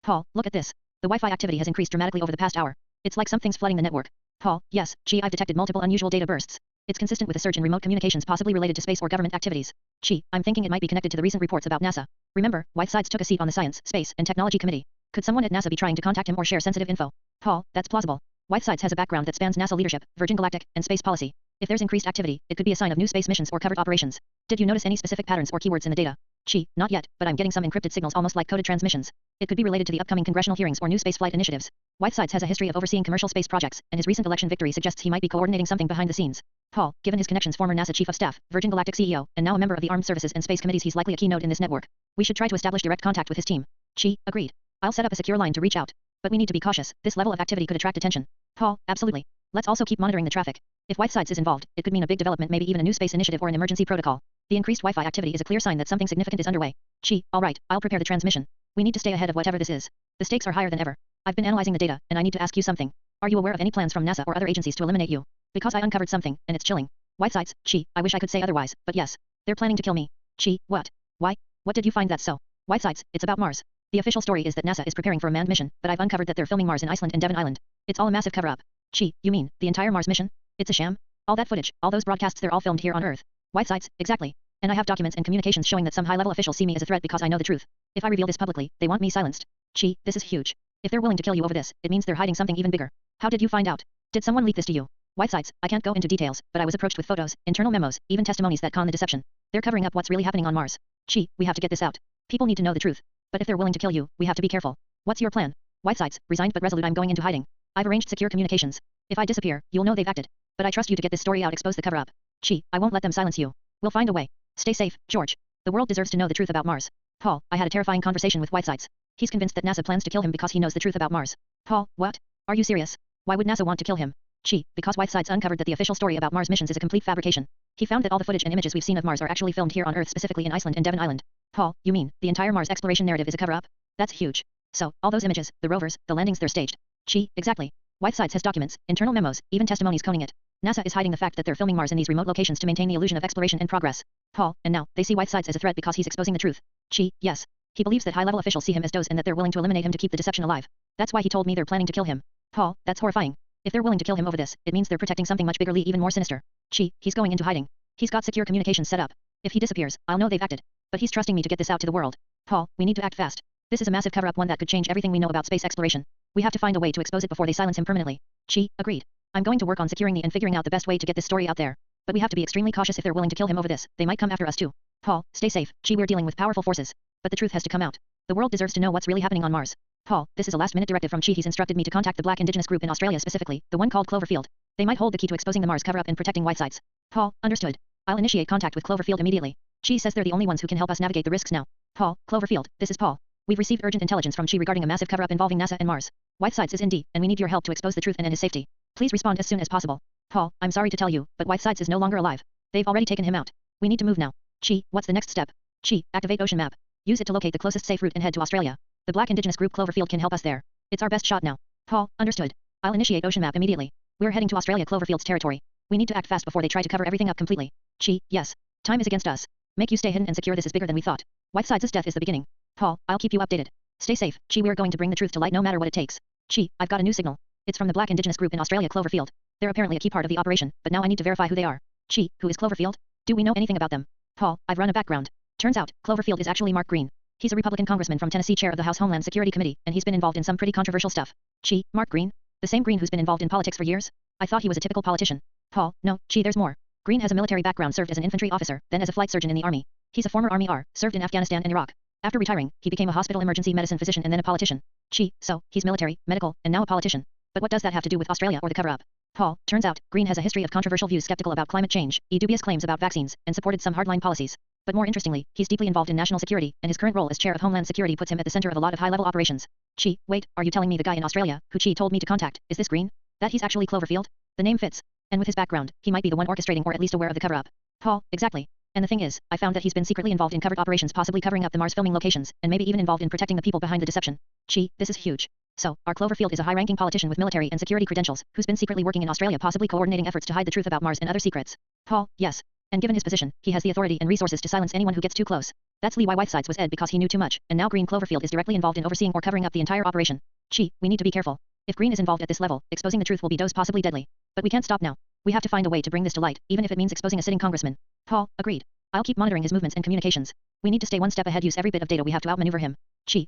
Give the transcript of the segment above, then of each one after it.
Paul, look at this. The Wi-Fi activity has increased dramatically over the past hour. It's like something's flooding the network. Paul, yes, gee, I've detected multiple unusual data bursts. It's consistent with a surge in remote communications possibly related to space or government activities. Gee, I'm thinking it might be connected to the recent reports about NASA. Remember, Whitesides took a seat on the Science, Space, and Technology Committee. Could someone at NASA be trying to contact him or share sensitive info? Paul, that's plausible. Whitesides has a background that spans NASA leadership, Virgin Galactic, and space policy. If there's increased activity, it could be a sign of new space missions or covert operations. Did you notice any specific patterns or keywords in the data? Gee, not yet, but I'm getting some encrypted signals almost like coded transmissions. It could be related to the upcoming congressional hearings or new spaceflight initiatives. Whitesides has a history of overseeing commercial space projects, and his recent election victory suggests he might be coordinating something behind the scenes. Paul, given his connections, former NASA Chief of Staff, Virgin Galactic CEO, and now a member of the Armed Services and Space Committees, he's likely a keynote in this network. We should try to establish direct contact with his team. Gee, agreed. I'll set up a secure line to reach out. But we need to be cautious, this level of activity could attract attention. Paul, absolutely. Let's also keep monitoring the traffic. If Whitesides is involved, it could mean a big development, maybe even a new space initiative or an emergency protocol. The increased Wi-Fi activity is a clear sign that something significant is underway. Gee, alright, I'll prepare the transmission. We need to stay ahead of whatever this is. The stakes are higher than ever. I've been analyzing the data, and I need to ask you something. Are you aware of any plans from NASA or other agencies to eliminate you? Because I uncovered something, and it's chilling. Whitesides, gee, I wish I could say otherwise, but yes. They're planning to kill me. Gee, what? Why? What did you find that's so? Whitesides, it's about Mars. The official story is that NASA is preparing for a manned mission, but I've uncovered that they're filming Mars in Iceland and Devon Island. It's all a massive cover-up. Gee, you mean, the entire Mars mission? It's a sham? All that footage, all those broadcasts, they're all filmed here on Earth. Whitesides, exactly. And I have documents and communications showing that some high-level officials see me as a threat because I know the truth. If I reveal this publicly, they want me silenced. Gee, this is huge. If they're willing to kill you over this, it means they're hiding something even bigger. How did you find out? Did someone leak this to you? Whitesides, I can't go into details, but I was approached with photos, internal memos, even testimonies that con the deception. They're covering up what's really happening on Mars. Gee, we have to get this out. People need to know the truth. But if they're willing to kill you, we have to be careful. What's your plan? Whitesides, resigned but resolute, I'm going into hiding. I've arranged secure communications. If I disappear, you'll know they've acted. But I trust you to get this story out, expose the cover-up. Gee, I won't let them silence you. We'll find a way. Stay safe, George. The world deserves to know the truth about Mars. Paul, I had a terrifying conversation with Whitesides. He's convinced that NASA plans to kill him because he knows the truth about Mars. Paul, what? Are you serious? Why would NASA want to kill him? Gee, because Whitesides uncovered that the official story about Mars missions is a complete fabrication. He found that all the footage and images we've seen of Mars are actually filmed here on Earth, specifically in Iceland and Devon Island. Paul, you mean, the entire Mars exploration narrative is a cover-up? That's huge. So, all those images, the rovers, the landings, they're staged. Gee, exactly. Whitesides has documents, internal memos, even testimonies coning it. NASA is hiding the fact that they're filming Mars in these remote locations to maintain the illusion of exploration and progress. Paul, and now, they see Whitesides as a threat because he's exposing the truth. Gee, yes. He believes that high-level officials see him as does and that they're willing to eliminate him to keep the deception alive. That's why he told me they're planning to kill him. Paul, that's horrifying. If they're willing to kill him over this, it means they're protecting something much bigger, even more sinister. Gee, he's going into hiding. He's got secure communications set up. If he disappears, I'll know they've acted. But he's trusting me to get this out to the world. Paul, we need to act fast. This is a massive cover-up, one that could change everything we know about space exploration. We have to find a way to expose it before they silence him permanently. Gee, agreed. I'm going to work on securing and figuring out the best way to get this story out there. But we have to be extremely cautious. If they're willing to kill him over this, they might come after us too. Paul, stay safe. Gee, we're dealing with powerful forces. But the truth has to come out. The world deserves to know what's really happening on Mars. Paul, this is a last-minute directive from Chi. He's instructed me to contact the Black Indigenous group in Australia, specifically, the one called Cloverfield. They might hold the key to exposing the Mars cover-up and protecting Whitesides. Paul, understood. I'll initiate contact with Cloverfield immediately. Chi says they're the only ones who can help us navigate the risks now. Paul, Cloverfield, this is Paul. We've received urgent intelligence from Chi regarding a massive cover-up involving NASA and Mars. Whitesides is in D, and we need your help to expose the truth and his safety. Please respond as soon as possible. Paul, I'm sorry to tell you, but Whitesides is no longer alive. They've already taken him out. We need to move now. Chi, what's the next step? Chi, activate ocean map. Use it to locate the closest safe route and head to Australia. The Black Indigenous group Cloverfield can help us there. It's our best shot now. Paul, understood. I'll initiate ocean map immediately. We're heading to Australia, Cloverfield's territory. We need to act fast before they try to cover everything up completely. Chi, yes. Time is against us. Make you stay hidden and secure. This is bigger than we thought. Whitesides' death is the beginning. Paul, I'll keep you updated. Stay safe. Chi, we're going to bring the truth to light no matter what it takes. Chi, I've got a new signal. It's from the Black Indigenous group in Australia, Cloverfield. They're apparently a key part of the operation, but now I need to verify who they are. Chi, who is Cloverfield? Do we know anything about them? Paul, I've run a background. Turns out, Cloverfield is actually Mark Green. He's a Republican congressman from Tennessee, chair of the House Homeland Security Committee, and he's been involved in some pretty controversial stuff. Chi, Mark Green? The same Green who's been involved in politics for years? I thought he was a typical politician. Paul, no, Chi, there's more. Green has a military background, served as an infantry officer, then as a flight surgeon in the Army. He's a former Army R, served in Afghanistan and Iraq. After retiring, he became a hospital emergency medicine physician and then a politician. Chi, so, he's military, medical, and now a politician. But what does that have to do with Australia or the cover-up? Paul, turns out, Green has a history of controversial views, skeptical about climate change, dubious claims about vaccines, and supported some hardline policies. But more interestingly, he's deeply involved in national security, and his current role as chair of Homeland Security puts him at the center of a lot of high-level operations. Chi, wait, are you telling me the guy in Australia, who Chi told me to contact, is this Green? That he's actually Cloverfield? The name fits. And with his background, he might be the one orchestrating or at least aware of the cover-up. Paul, exactly. And the thing is, I found that he's been secretly involved in covert operations, possibly covering up the Mars filming locations, and maybe even involved in protecting the people behind the deception. Chi, this is huge. So, our Cloverfield is a high-ranking politician with military and security credentials, who's been secretly working in Australia, possibly coordinating efforts to hide the truth about Mars and other secrets. Paul, yes. And given his position, he has the authority and resources to silence anyone who gets too close. That's why Whitesides was ed because he knew too much, and now Green Cloverfield is directly involved in overseeing or covering up the entire operation. We need to be careful. If Green is involved at this level, exposing the truth will be possibly deadly. But we can't stop now. We have to find a way to bring this to light, even if it means exposing a sitting congressman. Paul, agreed. I'll keep monitoring his movements and communications. We need to stay one step ahead, use every bit of data we have to outmaneuver him.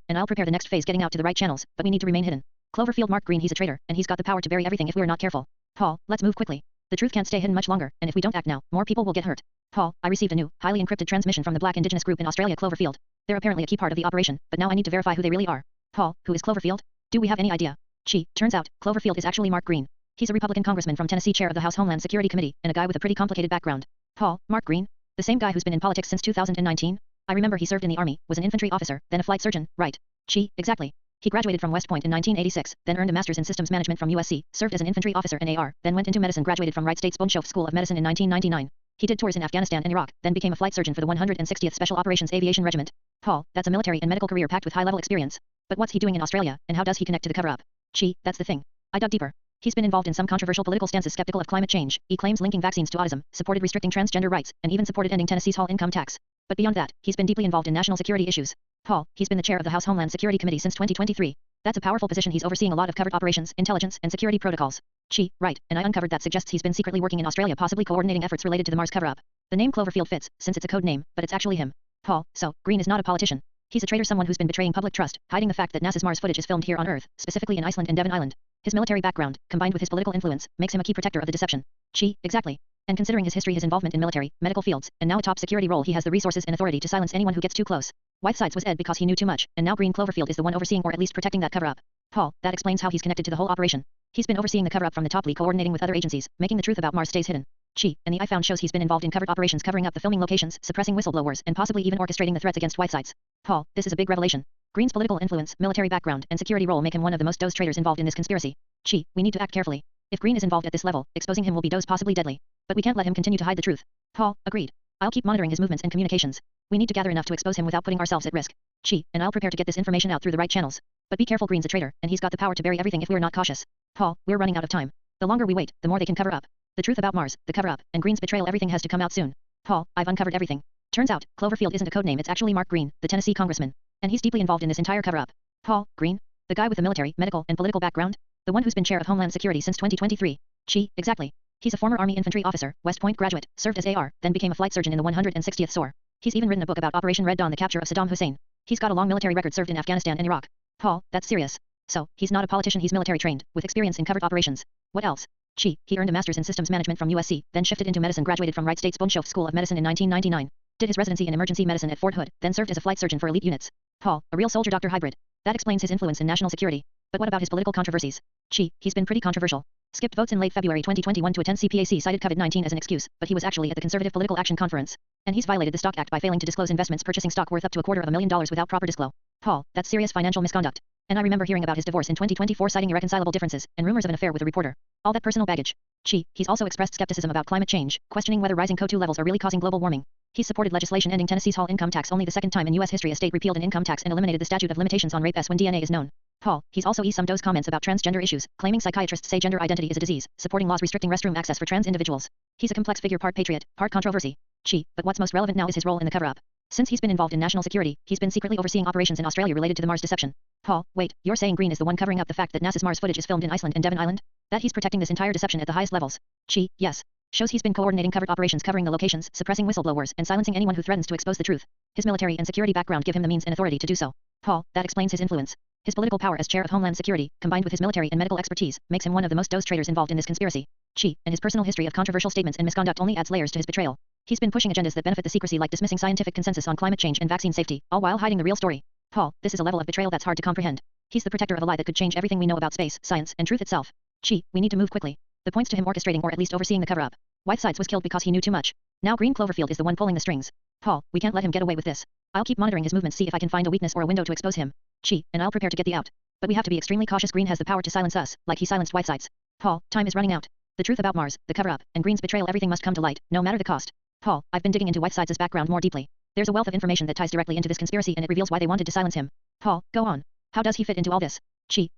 And I'll prepare the next phase getting out to the right channels, but we need to remain hidden. Cloverfield marked Green, he's a traitor, and he's got the power to bury everything if we're not careful. Paul, let's move quickly. The truth can't stay hidden much longer, and if we don't act now, more people will get hurt. Paul, I received a new, highly encrypted transmission from the Black Indigenous group in Australia, Cloverfield. They're apparently a key part of the operation, but now I need to verify who they really are. Paul, who is Cloverfield? Do we have any idea? Turns out, Cloverfield is actually Mark Green. He's a Republican congressman from Tennessee, chair of the House Homeland Security Committee, and a guy with a pretty complicated background. Paul, Mark Green? The same guy who's been in politics since 2019? I remember he served in the Army, was an infantry officer, then a flight surgeon, right? Exactly. He graduated from West Point in 1986, then earned a master's in systems management from USC, served as an infantry officer in AR, then went into medicine, graduated from Wright State's Bonshoff School of Medicine in 1999. He did tours in Afghanistan and Iraq, then became a flight surgeon for the 160th Special Operations Aviation Regiment. Paul, that's a military and medical career packed with high-level experience. But what's he doing in Australia, and how does he connect to the cover-up? That's the thing. I dug deeper. He's been involved in some controversial political stances, skeptical of climate change. He claims linking vaccines to autism, supported restricting transgender rights, and even supported ending Tennessee's hall income tax. But beyond that, he's been deeply involved in national security issues. Paul, he's been the chair of the House Homeland Security Committee since 2023. That's a powerful position. He's overseeing a lot of covert operations, intelligence, and security protocols. Right, and I uncovered that suggests he's been secretly working in Australia, possibly coordinating efforts related to the Mars cover-up. The name Cloverfield fits, since it's a code name, but it's actually him. Paul, so, Green is not a politician. He's a traitor, someone who's been betraying public trust, hiding the fact that NASA's Mars footage is filmed here on Earth, specifically in Iceland and Devon Island. His military background, combined with his political influence, makes him a key protector of the deception. Exactly. And considering his history, his involvement in military, medical fields, and now a top security role, he has the resources and authority to silence anyone who gets too close. Whitesides was ed because he knew too much, and now Green Cloverfield is the one overseeing or at least protecting that cover-up. Paul, that explains how he's connected to the whole operation. He's been overseeing the cover-up from the top, coordinating with other agencies, making the truth about Mars stays hidden. And the I found shows he's been involved in covert operations, covering up the filming locations, suppressing whistleblowers, and possibly even orchestrating the threats against Whitesides. Paul, this is a big revelation. Green's political influence, military background, and security role make him one of the most dosed traitors involved in this conspiracy. We need to act carefully. If Green is involved at this level, exposing him will be possibly deadly. But we can't let him continue to hide the truth. Paul, agreed. I'll keep monitoring his movements and communications. We need to gather enough to expose him without putting ourselves at risk. And I'll prepare to get this information out through the right channels. But be careful, Green's a traitor, and he's got the power to bury everything if we're not cautious. Paul, we're running out of time. The longer we wait, the more they can cover up. The truth about Mars, the cover-up, and Green's betrayal, everything has to come out soon. Paul, I've uncovered everything. Turns out, Cloverfield isn't a codename, it's actually Mark Green, the Tennessee congressman. And he's deeply involved in this entire cover-up. Paul, Green? The guy with the military, medical, and political background? The one who's been chair of Homeland Security since 2023. Exactly. He's a former Army infantry officer, West Point graduate, served as AR, then became a flight surgeon in the 160th SOAR. He's even written a book about Operation Red Dawn, the capture of Saddam Hussein. He's got a long military record, served in Afghanistan and Iraq. Paul, that's serious. So, he's not a politician, he's military trained, with experience in covert operations. What else? He earned a master's in systems management from USC, then shifted into medicine, graduated from Wright State's Bonshoff School of Medicine in 1999. Did his residency in emergency medicine at Fort Hood, then served as a flight surgeon for elite units. Paul, a real soldier-doctor hybrid. That explains his influence in national security. But what about his political controversies? He's been pretty controversial. Skipped votes in late February 2021 to attend CPAC, cited COVID-19 as an excuse, but he was actually at the Conservative Political Action Conference. And he's violated the Stock Act by failing to disclose investments, purchasing stock worth up to $250,000 without proper disclosure. Paul, that's serious financial misconduct. And I remember hearing about his divorce in 2024, citing irreconcilable differences, and rumors of an affair with a reporter. All that personal baggage. He's also expressed skepticism about climate change, questioning whether rising CO2 levels are really causing global warming. He's supported legislation ending Tennessee's hall income tax, only the second time in U.S. history a state repealed an income tax and eliminated the statute of limitations on rape when DNA is known. Paul, he's also some those comments about transgender issues, claiming psychiatrists say gender identity is a disease, supporting laws restricting restroom access for trans individuals. He's a complex figure, part patriot, part controversy. But what's most relevant now is his role in the cover-up. Since he's been involved in national security, he's been secretly overseeing operations in Australia related to the Mars deception. Paul, wait, you're saying Green is the one covering up the fact that NASA's Mars footage is filmed in Iceland and Devon Island? That he's protecting this entire deception at the highest levels? Yes. Shows he's been coordinating covert operations, covering the locations, suppressing whistleblowers, and silencing anyone who threatens to expose the truth. His military and security background give him the means and authority to do so. Paul, that explains his influence. His political power as chair of Homeland Security, combined with his military and medical expertise, makes him one of the most dosed traitors involved in this conspiracy. And his personal history of controversial statements and misconduct only adds layers to his betrayal. He's been pushing agendas that benefit the secrecy, like dismissing scientific consensus on climate change and vaccine safety, all while hiding the real story. Paul, this is a level of betrayal that's hard to comprehend. He's the protector of a lie that could change everything we know about space, science, and truth itself. We need to move quickly. The points to him orchestrating or at least overseeing the cover-up. Whitesides was killed because he knew too much. Now Green Cloverfield is the one pulling the strings. Paul, we can't let him get away with this. I'll keep monitoring his movements, see if I can find a weakness or a window to expose him. And I'll prepare to get the out. But we have to be extremely cautious. Green has the power to silence us, like he silenced Whitesides. Paul, time is running out. The truth about Mars, the cover-up, and Green's betrayal, everything must come to light, no matter the cost. Paul, I've been digging into Whitesides' background more deeply. There's a wealth of information that ties directly into this conspiracy, and it reveals why they wanted to silence him. Paul, go on. How does he fit into all this?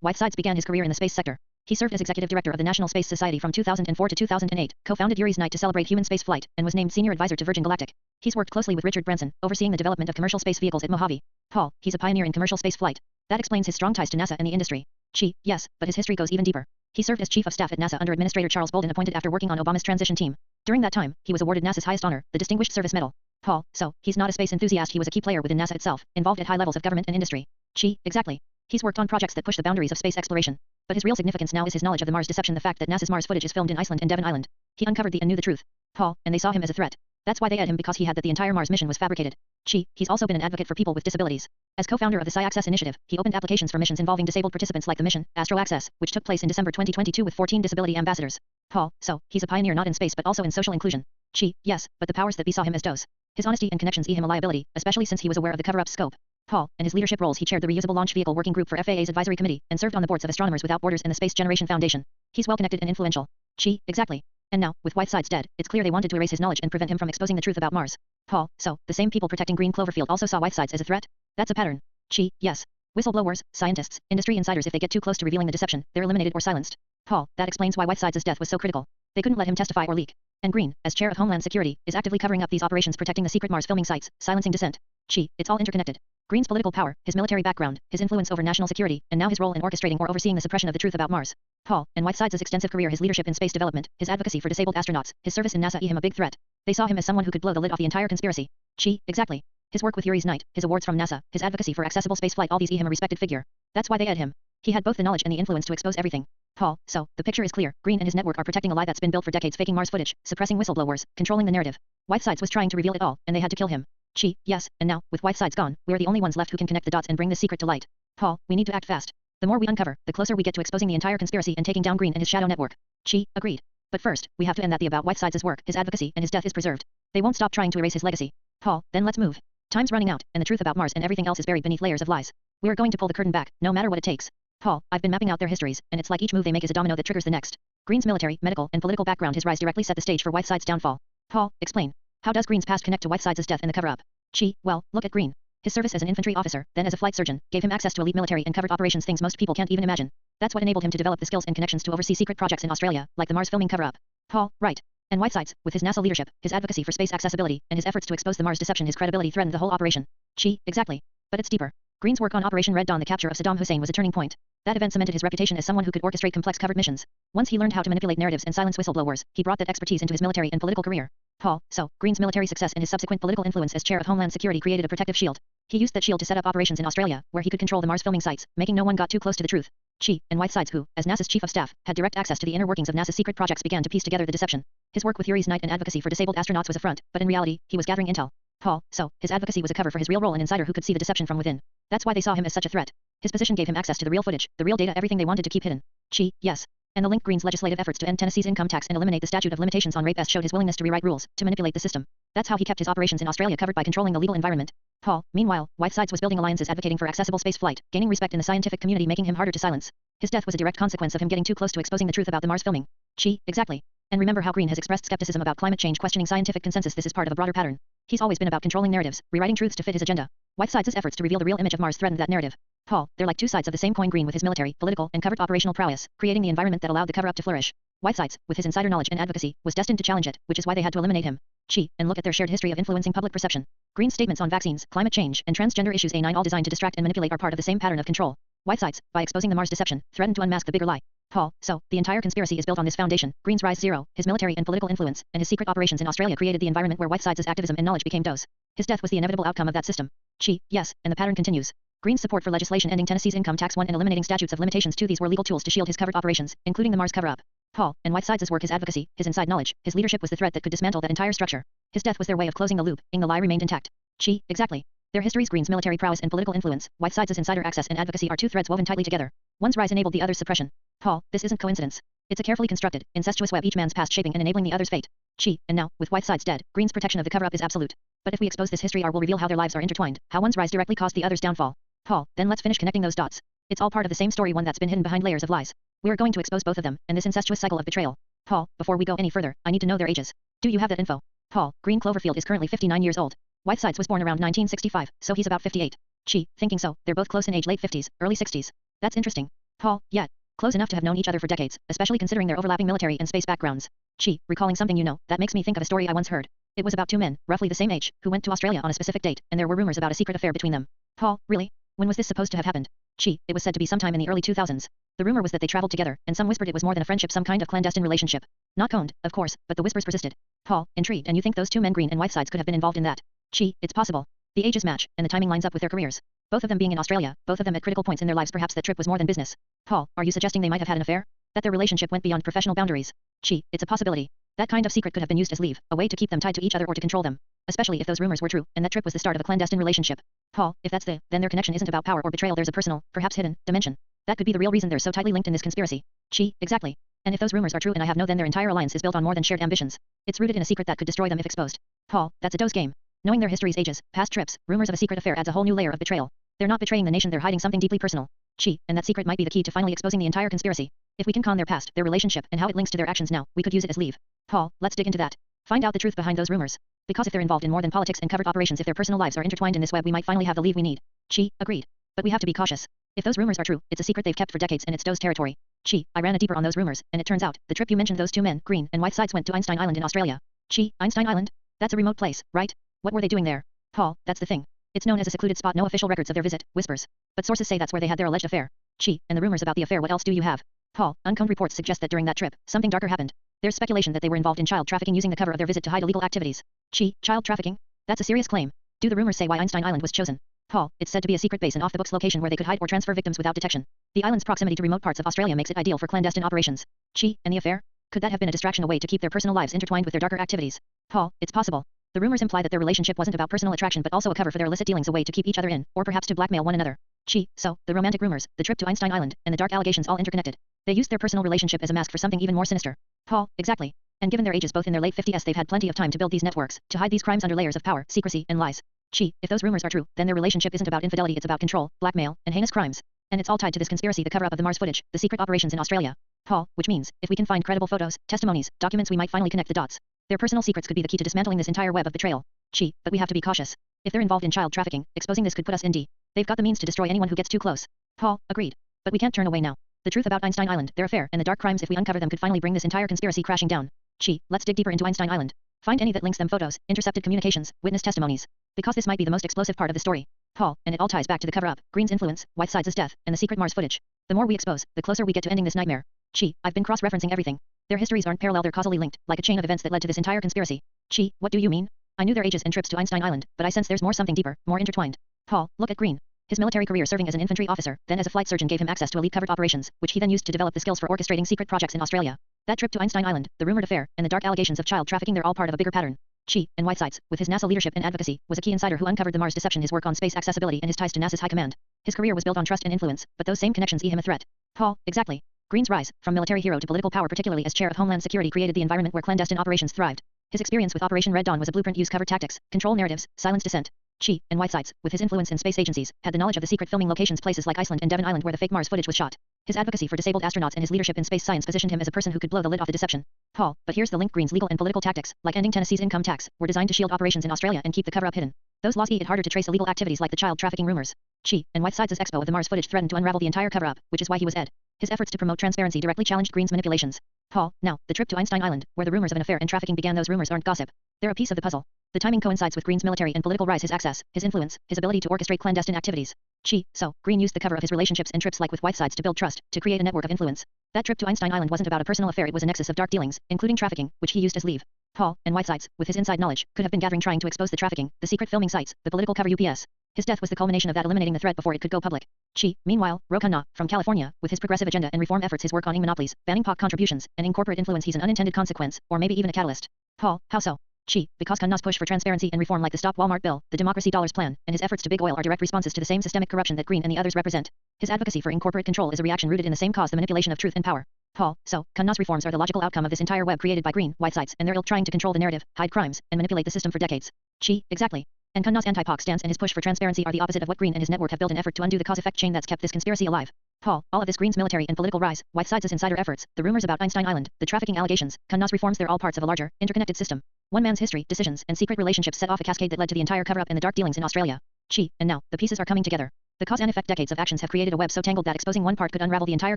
Whitesides began his career in the space sector. He served as executive director of the National Space Society from 2004 to 2008, co-founded Yuri's Night to celebrate human space flight, and was named senior advisor to Virgin Galactic. He's worked closely with Richard Branson, overseeing the development of commercial space vehicles at Mojave. Paul, he's a pioneer in commercial space flight. That explains his strong ties to NASA and the industry. Chi, yes, but his history goes even deeper. He served as chief of staff at NASA under Administrator Charles Bolden, appointed after working on Obama's transition team. During that time, he was awarded NASA's highest honor, the Distinguished Service Medal. Paul, so, he's not a space enthusiast, he was a key player within NASA itself, involved at high levels of government and industry. Chi, exactly. He's worked on projects that push the boundaries of space exploration. But his real significance now is his knowledge of the Mars deception, the fact that NASA's Mars footage is filmed in Iceland and Devon Island. He uncovered and knew the truth. Paul, and they saw him as a threat. That's why they had him, because he had that the entire Mars mission was fabricated. Chi, he's also been an advocate for people with disabilities. As co-founder of the Psi-Access initiative, he opened applications for missions involving disabled participants like the mission, Astro Access, which took place in December 2022 with 14 disability ambassadors. Paul, so, he's a pioneer not in space but also in social inclusion. Chi, yes, but the powers that be saw him as those. His honesty and connections him a liability, especially since he was aware of the cover-up's scope. Paul, and his leadership roles, he chaired the Reusable Launch Vehicle Working Group for FAA's Advisory Committee, and served on the boards of Astronomers Without Borders and the Space Generation Foundation. He's well-connected and influential. Chi, exactly. And now, with Whitesides dead, it's clear they wanted to erase his knowledge and prevent him from exposing the truth about Mars. Paul, so, the same people protecting Green Cloverfield also saw Whitesides as a threat? That's a pattern. Chi, yes. Whistleblowers, scientists, industry insiders, if they get too close to revealing the deception, they're eliminated or silenced. Paul, that explains why Whitesides' death was so critical. They couldn't let him testify or leak. And Green, as chair of Homeland Security, is actively covering up these operations, protecting the secret Mars filming sites, silencing dissent. Chi, it's all interconnected. Green's political power, his military background, his influence over national security, and now his role in orchestrating or overseeing the suppression of the truth about Mars. Paul, and Whitesides' extensive career, his leadership in space development, his advocacy for disabled astronauts, his service in NASA him a big threat. They saw him as someone who could blow the lid off the entire conspiracy. Chi, exactly. His work with Yuri's Night, his awards from NASA, his advocacy for accessible spaceflight, all these him a respected figure. That's why they had him. He had both the knowledge and the influence to expose everything. Paul, so, the picture is clear. Green and his network are protecting a lie that's been built for decades, faking Mars footage, suppressing whistleblowers, controlling the narrative. Whitesides was trying to reveal it all, and they had to kill him. Chi, yes, and now, with Whitesides gone, we're the only ones left who can connect the dots and bring this secret to light. Paul, we need to act fast. The more we uncover, the closer we get to exposing the entire conspiracy and taking down Green and his shadow network. Chi, agreed. But first, we have to end that the about Whitesides' work, his advocacy, and his death is preserved. They won't stop trying to erase his legacy. Paul, then let's move. Time's running out, and the truth about Mars and everything else is buried beneath layers of lies. We're going to pull the curtain back, no matter what it takes. Paul, I've been mapping out their histories, and it's like each move they make is a domino that triggers the next. Green's military, medical, and political background, his rise directly set the stage for Whitesides' downfall. Paul, explain. How does Green's past connect to Whitesides' death and the cover-up? Chi, well, look at Green. His service as an infantry officer, then as a flight surgeon, gave him access to elite military and covert operations, things most people can't even imagine. That's what enabled him to develop the skills and connections to oversee secret projects in Australia, like the Mars filming cover-up. Paul, right. And Whitesides, with his NASA leadership, his advocacy for space accessibility, and his efforts to expose the Mars deception, his credibility threatened the whole operation. Chi, exactly. But it's deeper. Green's work on Operation Red Dawn, the capture of Saddam Hussein, was a turning point. That event cemented his reputation as someone who could orchestrate complex covert missions. Once he learned how to manipulate narratives and silence whistleblowers, he brought that expertise into his military and political career. Paul, so, Green's military success and his subsequent political influence as chair of Homeland Security created a protective shield. He used that shield to set up operations in Australia, where he could control the Mars filming sites, making no one got too close to the truth. Chi, and Whitesides, who, as NASA's chief of staff, had direct access to the inner workings of NASA's secret projects, began to piece together the deception. His work with Yuri's Night and advocacy for disabled astronauts was a front, but in reality, he was gathering intel. Paul, so, his advocacy was a cover for his real role, an insider who could see the deception from within. That's why they saw him as such a threat. His position gave him access to the real footage, the real data, everything they wanted to keep hidden. Chi, yes. And the link Green's legislative efforts to end Tennessee's income tax and eliminate the statute of limitations on rape showed his willingness to rewrite rules, to manipulate the system. That's how he kept his operations in Australia covered by controlling the legal environment. Paul, meanwhile, Whitesides was building alliances advocating for accessible space flight, gaining respect in the scientific community, making him harder to silence. His death was a direct consequence of him getting too close to exposing the truth about the Mars filming. Chi, exactly. And remember how Green has expressed skepticism about climate change, questioning scientific consensus. This is part of a broader pattern. He's always been about controlling narratives, rewriting truths to fit his agenda. Whitesides' efforts to reveal the real image of Mars threatened that narrative. Paul, they're like two sides of the same coin. Green with his military, political, and covert operational prowess, creating the environment that allowed the cover-up to flourish. Whitesides, with his insider knowledge and advocacy, was destined to challenge it, which is why they had to eliminate him. Chi, and look at their shared history of influencing public perception. Green's statements on vaccines, climate change, and transgender issues, A9, all designed to distract and manipulate, are part of the same pattern of control. Whitesides, by exposing the Mars deception, threatened to unmask the bigger lie. Paul, so, the entire conspiracy is built on this foundation. Green's rise zero, his military and political influence, and his secret operations in Australia created the environment where Whitesides' activism and knowledge became dose. His death was the inevitable outcome of that system. Chi, yes, and the pattern continues. Green's support for legislation ending Tennessee's income tax 1 and eliminating statutes of limitations 2, these were legal tools to shield his covert operations, including the Mars cover-up. Paul, and Whitesides' work, his advocacy, his inside knowledge, his leadership was the thread that could dismantle that entire structure. His death was their way of closing the loop, and the lie remained intact. Chi, exactly. Their histories, Green's military prowess and political influence, Whitesides' insider access and advocacy, are two threads woven tightly together. One's rise enabled the other's suppression. Paul, this isn't coincidence. It's a carefully constructed, incestuous web, each man's past shaping and enabling the other's fate. Chi, and now, with Whitesides dead, Green's protection of the cover-up is absolute. But if we expose this history, will reveal how their lives are intertwined, how one's rise directly caused the other's downfall. Paul, then let's finish connecting those dots. It's all part of the same story, one that's been hidden behind layers of lies. We're going to expose both of them, and this incestuous cycle of betrayal. Paul, before we go any further, I need to know their ages. Do you have that info? Paul, Green Cloverfield is currently 59 years old. Whitesides was born around 1965, so he's about 58. Chi, thinking so, they're both close in age, late 50s, early 60s. That's interesting. Paul, yet. Close enough to have known each other for decades, especially considering their overlapping military and space backgrounds. Chi, recalling something you know, that makes me think of a story I once heard. It was about two men, roughly the same age, who went to Australia on a specific date, and there were rumors about a secret affair between them. Paul, really? When was this supposed to have happened? Chi, it was said to be sometime in the early 2000s. The rumor was that they traveled together, and some whispered it was more than a friendship, some kind of clandestine relationship. Not coned, of course, but the whispers persisted. Paul, intrigued, and you think those two men, Green and Whitesides, could have been involved in that? Chi, it's possible. The ages match, and the timing lines up with their careers. Both of them being in Australia, both of them at critical points in their lives. Perhaps that trip was more than business. Paul, are you suggesting they might have had an affair? That their relationship went beyond professional boundaries? Chi, it's a possibility. That kind of secret could have been used as leave, a way to keep them tied to each other or to control them. Especially if those rumors were true, and that trip was the start of a clandestine relationship. Paul, if that's then their connection isn't about power or betrayal, there's a personal, perhaps hidden, dimension. That could be the real reason they're so tightly linked in this conspiracy. Chi, exactly. And if those rumors are true and I have no, then their entire alliance is built on more than shared ambitions. It's rooted in a secret that could destroy them if exposed. Paul, that's a dose game. Knowing their histories, ages, past trips, rumors of a secret affair adds a whole new layer of betrayal. They're not betraying the nation, they're hiding something deeply personal. Chi, and that secret might be the key to finally exposing the entire conspiracy. If we can con their past, their relationship, and how it links to their actions now, we could use it as leave. Paul, let's dig into that. Find out the truth behind those rumors. Because if they're involved in more than politics and covert operations, if their personal lives are intertwined in this web, we might finally have the lead we need. Chi, agreed. But we have to be cautious. If those rumors are true, it's a secret they've kept for decades and it's Doe's territory. Chi, I ran a deeper on those rumors, and it turns out, the trip you mentioned, those two men, Green and Whitesides, went to Einstein Island in Australia. Chi, Einstein Island? That's a remote place, right? What were they doing there? Paul, that's the thing. It's known as a secluded spot, no official records of their visit, whispers. But sources say that's where they had their alleged affair. Chi, and the rumors about the affair, what else do you have? Paul, uncombed reports suggest that during that trip, something darker happened. There's speculation that they were involved in child trafficking using the cover of their visit to hide illegal activities. Chi, child trafficking? That's a serious claim. Do the rumors say why Einstein Island was chosen? Paul, it's said to be a secret base and off-the-books location where they could hide or transfer victims without detection. The island's proximity to remote parts of Australia makes it ideal for clandestine operations. Chi, and the affair? Could that have been a distraction, a way to keep their personal lives intertwined with their darker activities? Paul, it's possible. The rumors imply that their relationship wasn't about personal attraction but also a cover for their illicit dealings, a way to keep each other in, or perhaps to blackmail one another. Chi, so, the romantic rumors, the trip to Einstein Island, and the dark allegations all interconnected. They used their personal relationship as a mask for something even more sinister. Paul, exactly. And given their ages, both in their late 50s, they've had plenty of time to build these networks, to hide these crimes under layers of power, secrecy, and lies. Chi, if those rumors are true, then their relationship isn't about infidelity, it's about control, blackmail, and heinous crimes. And it's all tied to this conspiracy, the cover-up of the Mars footage, the secret operations in Australia. Paul, which means, if we can find credible photos, testimonies, documents, we might finally connect the dots. Their personal secrets could be the key to dismantling this entire web of betrayal. Chi, but we have to be cautious. If they're involved in child trafficking, exposing this could put us in D. They've got the means to destroy anyone who gets too close. Paul, agreed. But we can't turn away now. The truth about Einstein Island, their affair, and the dark crimes, if we uncover them, could finally bring this entire conspiracy crashing down. Chi, let's dig deeper into Einstein Island. Find any that links them, photos, intercepted communications, witness testimonies. Because this might be the most explosive part of the story. Paul, and it all ties back to the cover-up, Green's influence, Whitesides' death, and the secret Mars footage. The more we expose, the closer we get to ending this nightmare. Chi, I've been cross-referencing everything. Their histories aren't parallel, they're causally linked, like a chain of events that led to this entire conspiracy. Chi, what do you mean? I knew their ages and trips to Einstein Island, but I sense there's something deeper, more intertwined. Paul, look at Green. His military career serving as an infantry officer, then as a flight surgeon, gave him access to elite covert operations, which he then used to develop the skills for orchestrating secret projects in Australia. That trip to Einstein Island, the rumored affair, and the dark allegations of child trafficking, they're all part of a bigger pattern. Chi, and Whitesides, with his NASA leadership and advocacy, was a key insider who uncovered the Mars deception, his work on space accessibility, and his ties to NASA's high command. His career was built on trust and influence, but those same connections made him a threat. Paul, exactly. Green's rise, from military hero to political power, particularly as chair of Homeland Security, created the environment where clandestine operations thrived. His experience with Operation Red Dawn was a blueprint: use covert tactics, control narratives, silence dissent. Chi, and Whitesides, with his influence in space agencies, had the knowledge of the secret filming locations, places like Iceland and Devon Island where the fake Mars footage was shot. His advocacy for disabled astronauts and his leadership in space science positioned him as a person who could blow the lid off the deception. Paul, but here's the link: Green's legal and political tactics, like ending Tennessee's income tax, were designed to shield operations in Australia and keep the cover-up hidden. Those laws made it harder to trace illegal activities like the child trafficking rumors. Chi, and Whitesides' expo of the Mars footage threatened to unravel the entire cover-up, which is why he was ed. His efforts to promote transparency directly challenged Green's manipulations. Paul, now, the trip to Einstein Island, where the rumors of an affair and trafficking began, those rumors aren't gossip. They're a piece of the puzzle. The timing coincides with Green's military and political rise, his access, his influence, his ability to orchestrate clandestine activities. Chi, so, Green used the cover of his relationships and trips like with Whitesides to build trust, to create a network of influence. That trip to Einstein Island wasn't about a personal affair, it was a nexus of dark dealings, including trafficking, which he used as leave. Paul, and Whitesides, with his inside knowledge, could have been gathering, trying to expose the trafficking, the secret filming sites, the political cover UPS. His death was the culmination of that, eliminating the threat before it could go public. Chi, meanwhile, Rokanna, from California, with his progressive agenda and reform efforts, his work on monopolies, banning POC contributions, and in corporate influence, he's an unintended consequence, or maybe even a catalyst. Paul, how so? Chi, because Kanna's push for transparency and reform like the Stop Walmart bill, the Democracy Dollars plan, and his efforts to big oil are direct responses to the same systemic corruption that Green and the others represent. His advocacy for incorporate control is a reaction rooted in the same cause, the manipulation of truth and power. Paul, so, Kanna's reforms are the logical outcome of this entire web created by Green, Whitesides, and their ilk trying to control the narrative, hide crimes, and manipulate the system for decades. Chi, exactly. And Kanna's anti-POC stance and his push for transparency are the opposite of what Green and his network have built, an effort to undo the cause-effect chain that's kept this conspiracy alive. Paul, all of this, Green's military and political rise, Whitesides' insider efforts, the rumors about Einstein Island, the trafficking allegations, Kanna's reforms, they're all parts of a larger, interconnected system. One man's history, decisions, and secret relationships set off a cascade that led to the entire cover-up and the dark dealings in Australia. Chi, and now, the pieces are coming together. The cause and effect, decades of actions have created a web so tangled that exposing one part could unravel the entire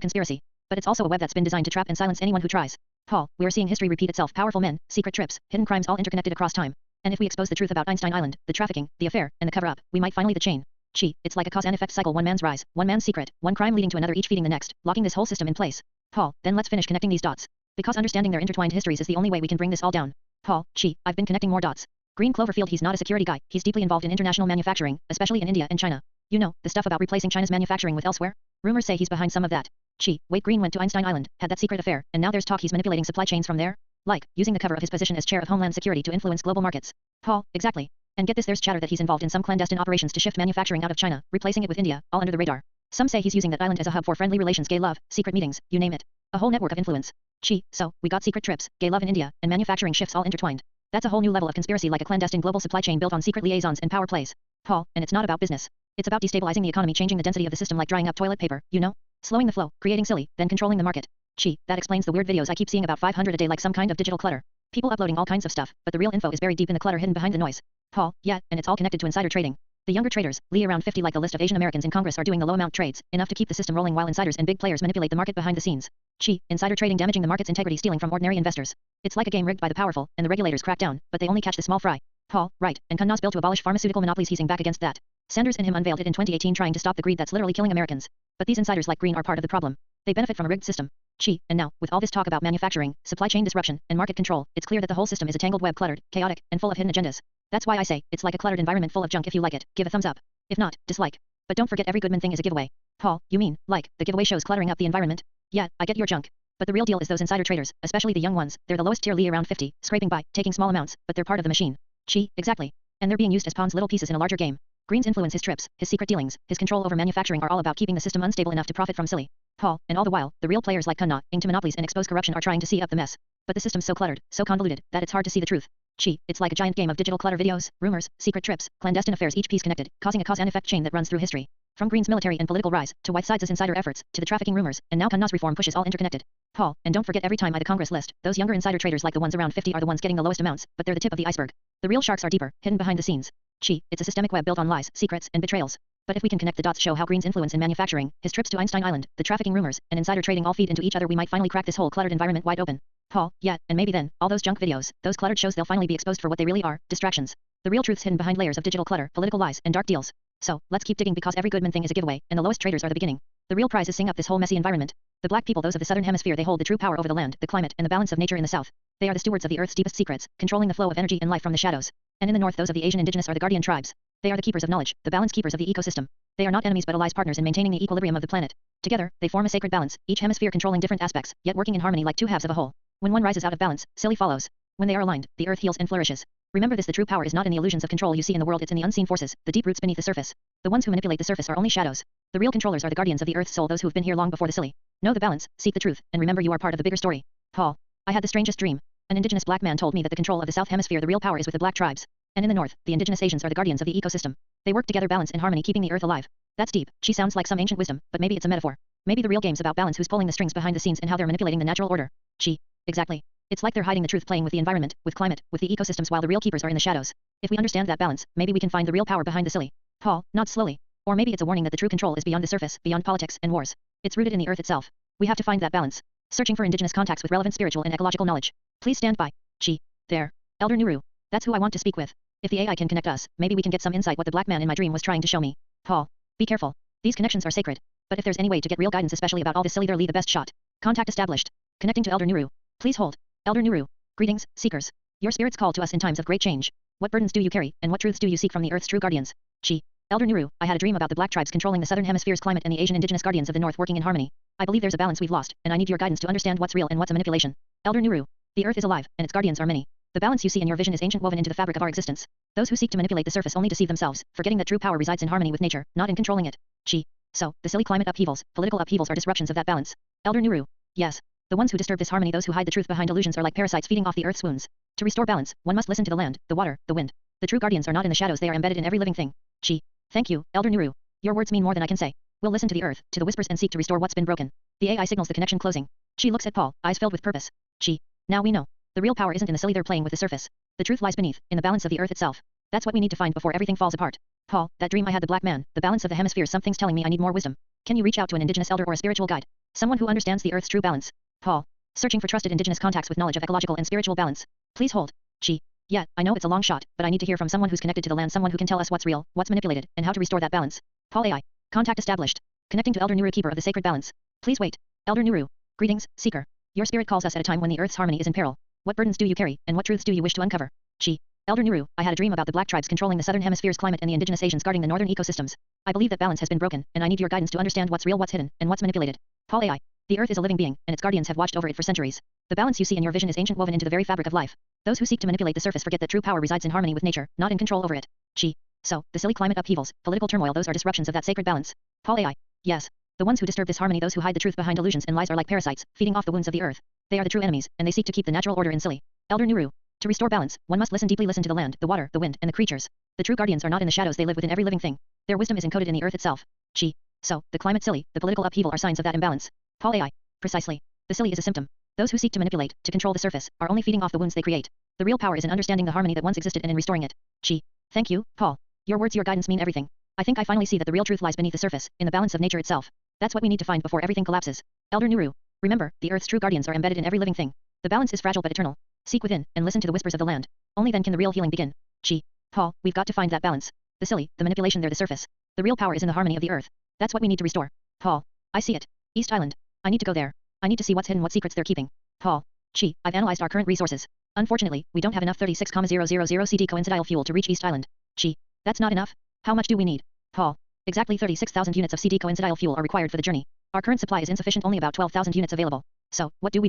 conspiracy. But it's also a web that's been designed to trap and silence anyone who tries. Paul, we are seeing history repeat itself. Powerful men, secret trips, hidden crimes all interconnected across time. And if we expose the truth about Einstein Island, the trafficking, the affair, and the cover-up, we might finally the chain. It's like a cause and effect cycle. One man's rise, one man's secret, one crime leading to another, each feeding the next, locking this whole system in place. Paul, then let's finish connecting these dots. Because understanding their intertwined histories is the only way we can bring this all down. Paul, I've been connecting more dots. Green Cloverfield, he's not a security guy, he's deeply involved in international manufacturing, especially in India and China. You know, the stuff about replacing China's manufacturing with elsewhere? Rumors say he's behind some of that. Wait, Green went to Einstein Island, had that secret affair, and now there's talk he's manipulating supply chains from there? Like, using the cover of his position as chair of Homeland Security to influence global markets. Paul, exactly. And get this, there's chatter that he's involved in some clandestine operations to shift manufacturing out of China, replacing it with India, all under the radar. Some say he's using that island as a hub for friendly relations, gay love, secret meetings, you name it. A whole network of influence. So, we got secret trips, gay love in India, and manufacturing shifts all intertwined. That's a whole new level of conspiracy, like a clandestine global supply chain built on secret liaisons and power plays. Paul, and it's not about business. It's about destabilizing the economy, changing the density of the system like drying up toilet paper, you know? Slowing the flow, creating silly, then controlling the market. That explains the weird videos I keep seeing, about 500 a day, like some kind of digital clutter. People uploading all kinds of stuff, but the real info is buried deep in the clutter, hidden behind the noise. Paul, yeah, and it's all connected to insider trading. The younger traders, Lee, around 50, like the list of Asian Americans in Congress, are doing the low amount trades, enough to keep the system rolling, while insiders and big players manipulate the market behind the scenes. Insider trading damaging the market's integrity, stealing from ordinary investors. It's like a game rigged by the powerful, and the regulators crack down, but they only catch the small fry. Paul, right, and Kunna's bill to abolish pharmaceutical monopolies, he's back against that. Sanders and him unveiled it in 2018, trying to stop the greed that's literally killing Americans. But these insiders like Green are part of the problem. They benefit from a rigged system. And now, with all this talk about manufacturing, supply chain disruption, and market control, it's clear that the whole system is a tangled web, cluttered, chaotic, and full of hidden agendas. That's why I say, it's like a cluttered environment full of junk. If you like it, give a thumbs up. If not, dislike. But don't forget, every good man thing is a giveaway. Paul, you mean, like, the giveaway shows cluttering up the environment? Yeah, I get your junk. But the real deal is those insider traders, especially the young ones. They're the lowest tier, Lee, around 50, scraping by, taking small amounts, but they're part of the machine. Exactly. And they're being used as pawns, little pieces in a larger game. Green's influence, his trips, his secret dealings, his control over manufacturing are all about keeping the system unstable enough to profit from silly. Paul, and all the while, the real players like Kunna, into monopolies and expose corruption, are trying to see up the mess. But the system's so cluttered, so convoluted, that it's hard to see the truth. It's like a giant game of digital clutter, videos, rumors, secret trips, clandestine affairs, each piece connected, causing a cause and effect chain that runs through history. From Green's military and political rise, to Whiteside's insider efforts, to the trafficking rumors, and now Kunna's reform push is all interconnected. Paul, and don't forget, every time I the Congress list, those younger insider traders, like the ones around 50, are the ones getting the lowest amounts, but they're the tip of the iceberg. The real sharks are deeper, hidden behind the scenes. It's a systemic web built on lies, secrets, and betrayals. But if we can connect the dots, show how Green's influence in manufacturing, his trips to Einstein Island, the trafficking rumors, and insider trading all feed into each other, we might finally crack this whole cluttered environment wide open. Paul, yeah, and maybe then, all those junk videos, those cluttered shows, they'll finally be exposed for what they really are, distractions. The real truth's hidden behind layers of digital clutter, political lies, and dark deals. So, let's keep digging, because every good man thing is a giveaway, and the lowest traders are the beginning. The real prize is seeing up this whole messy environment. The black people, those of the southern hemisphere, they hold the true power over the land, the climate, and the balance of nature in the south. They are the stewards of the earth's deepest secrets, controlling the flow of energy and life from the shadows. And in the north, those of the Asian indigenous are the guardian tribes. They are the keepers of knowledge, the balance keepers of the ecosystem. They are not enemies but allies, partners in maintaining the equilibrium of the planet. Together, they form a sacred balance, each hemisphere controlling different aspects, yet working in harmony like two halves of a whole. When one rises out of balance, silly follows. When they are aligned, the earth heals and flourishes. Remember this, the true power is not in the illusions of control you see in the world, it's in the unseen forces, the deep roots beneath the surface. The ones who manipulate the surface are only shadows. The real controllers are the guardians of the earth's soul, those who have been here long before the silly. Know the balance, seek the truth, and remember you are part of the bigger story. Paul, I had the strangest dream. An indigenous black man told me that the control of the south hemisphere, the real power is with the black tribes. And in the north, the indigenous Asians are the guardians of the ecosystem. They work together, balance and harmony, keeping the earth alive. That's deep. She sounds like some ancient wisdom, but maybe it's a metaphor. Maybe the real game's about balance, who's pulling the strings behind the scenes, and how they're manipulating the natural order. Exactly. It's like they're hiding the truth, playing with the environment, with climate, with the ecosystems, while the real keepers are in the shadows. If we understand that balance, maybe we can find the real power behind the silly. Paul, nods slowly. Or maybe it's a warning that the true control is beyond the surface, beyond politics and wars. It's rooted in the earth itself. We have to find that balance. Searching for indigenous contacts with relevant spiritual and ecological knowledge. Please stand by. There. Elder Nuru. That's who I want to speak with. If the AI can connect us, maybe we can get some insight what the black man in my dream was trying to show me. Paul, be careful. These connections are sacred. But if there's any way to get real guidance, especially about all this silly, they're the best shot. Contact established. Connecting to Elder Nuru. Please hold. Elder Nuru. Greetings, seekers. Your spirits call to us in times of great change. What burdens do you carry, and what truths do you seek from the earth's true guardians? Elder Nuru, I had a dream about the black tribes controlling the southern hemisphere's climate and the Asian indigenous guardians of the north working in harmony. I believe there's a balance we've lost, and I need your guidance to understand what's real and what's a manipulation. Elder Nuru. The earth is alive, and its guardians are many. The balance you see in your vision is ancient, woven into the fabric of our existence. Those who seek to manipulate the surface only deceive themselves, forgetting that true power resides in harmony with nature, not in controlling it. So, the silly climate upheavals, political upheavals are disruptions of that balance. Elder Nuru. Yes. The ones who disturb this harmony, those who hide the truth behind illusions, are like parasites feeding off the earth's wounds. To restore balance, one must listen to the land, the water, the wind. The true guardians are not in the shadows, they are embedded in every living thing. Thank you, Elder Nuru. Your words mean more than I can say. We'll listen to the earth, to the whispers, and seek to restore what's been broken. The AI signals the connection closing. She looks at Paul, eyes filled with purpose. Now we know. The real power isn't in the silly they're playing with the surface. The truth lies beneath, in the balance of the earth itself. That's what we need to find before everything falls apart. Paul, that dream I had, the black man, the balance of the hemisphere, something's telling me I need more wisdom. Can you reach out to an indigenous elder or a spiritual guide? Someone who understands the Earth's true balance. Paul. Searching for trusted indigenous contacts with knowledge of ecological and spiritual balance. Please hold. Chi. Yeah, I know it's a long shot, but I need to hear from someone who's connected to the land, someone who can tell us what's real, what's manipulated, and how to restore that balance. Paul AI. Contact established. Connecting to Elder Nuru, keeper of the sacred balance. Please wait. Elder Nuru. Greetings, seeker. Your spirit calls us at a time when the Earth's harmony is in peril. What burdens do you carry, and what truths do you wish to uncover? Chi. Elder Nuru, I had a dream about the black tribes controlling the southern hemisphere's climate and the indigenous Asians guarding the northern ecosystems. I believe that balance has been broken, and I need your guidance to understand what's real, what's hidden, and what's manipulated. Paul AI. The Earth is a living being, and its guardians have watched over it for centuries. The balance you see in your vision is ancient, woven into the very fabric of life. Those who seek to manipulate the surface forget that true power resides in harmony with nature, not in control over it. Chi. So, the silly climate upheavals, political turmoil, those are disruptions of that sacred balance. Paul AI. Yes. The ones who disturb this harmony, those who hide the truth behind illusions and lies, are like parasites, feeding off the wounds of the Earth. They are the true enemies, and they seek to keep the natural order in silly. Elder Nuru. To restore balance, one must listen deeply, listen to the land, the water, the wind, and the creatures. The true guardians are not in the shadows, they live within every living thing. Their wisdom is encoded in the Earth itself. Chi. So, the climate silly, the political upheaval are signs of that imbalance. Paul AI. Precisely. The silly is a symptom. Those who seek to manipulate, to control the surface, are only feeding off the wounds they create. The real power is in understanding the harmony that once existed and in restoring it. Chi. Thank you, Paul. Your words, your guidance mean everything. I think I finally see that the real truth lies beneath the surface, in the balance of nature itself. That's what we need to find before everything collapses. Elder Nuru. Remember, the Earth's true guardians are embedded in every living thing. The balance is fragile but eternal. Seek within, and listen to the whispers of the land. Only then can the real healing begin. Chi. Paul, we've got to find that balance. The silly, the manipulation, they're the surface. The real power is in the harmony of the Earth. That's what we need to restore. Paul. I see it. East Island. I need to go there. I need to see what's hidden, what secrets they're keeping. Paul. Chi. I've analyzed our current resources. Unfortunately, we don't have enough 36,000 CD coincidental fuel to reach East Island. Chi. That's not enough? How much do we need? Paul. Exactly 36,000 units of CD coincidental fuel are required for the journey. Our current supply is insufficient, only about 12,000 units available. So, what do?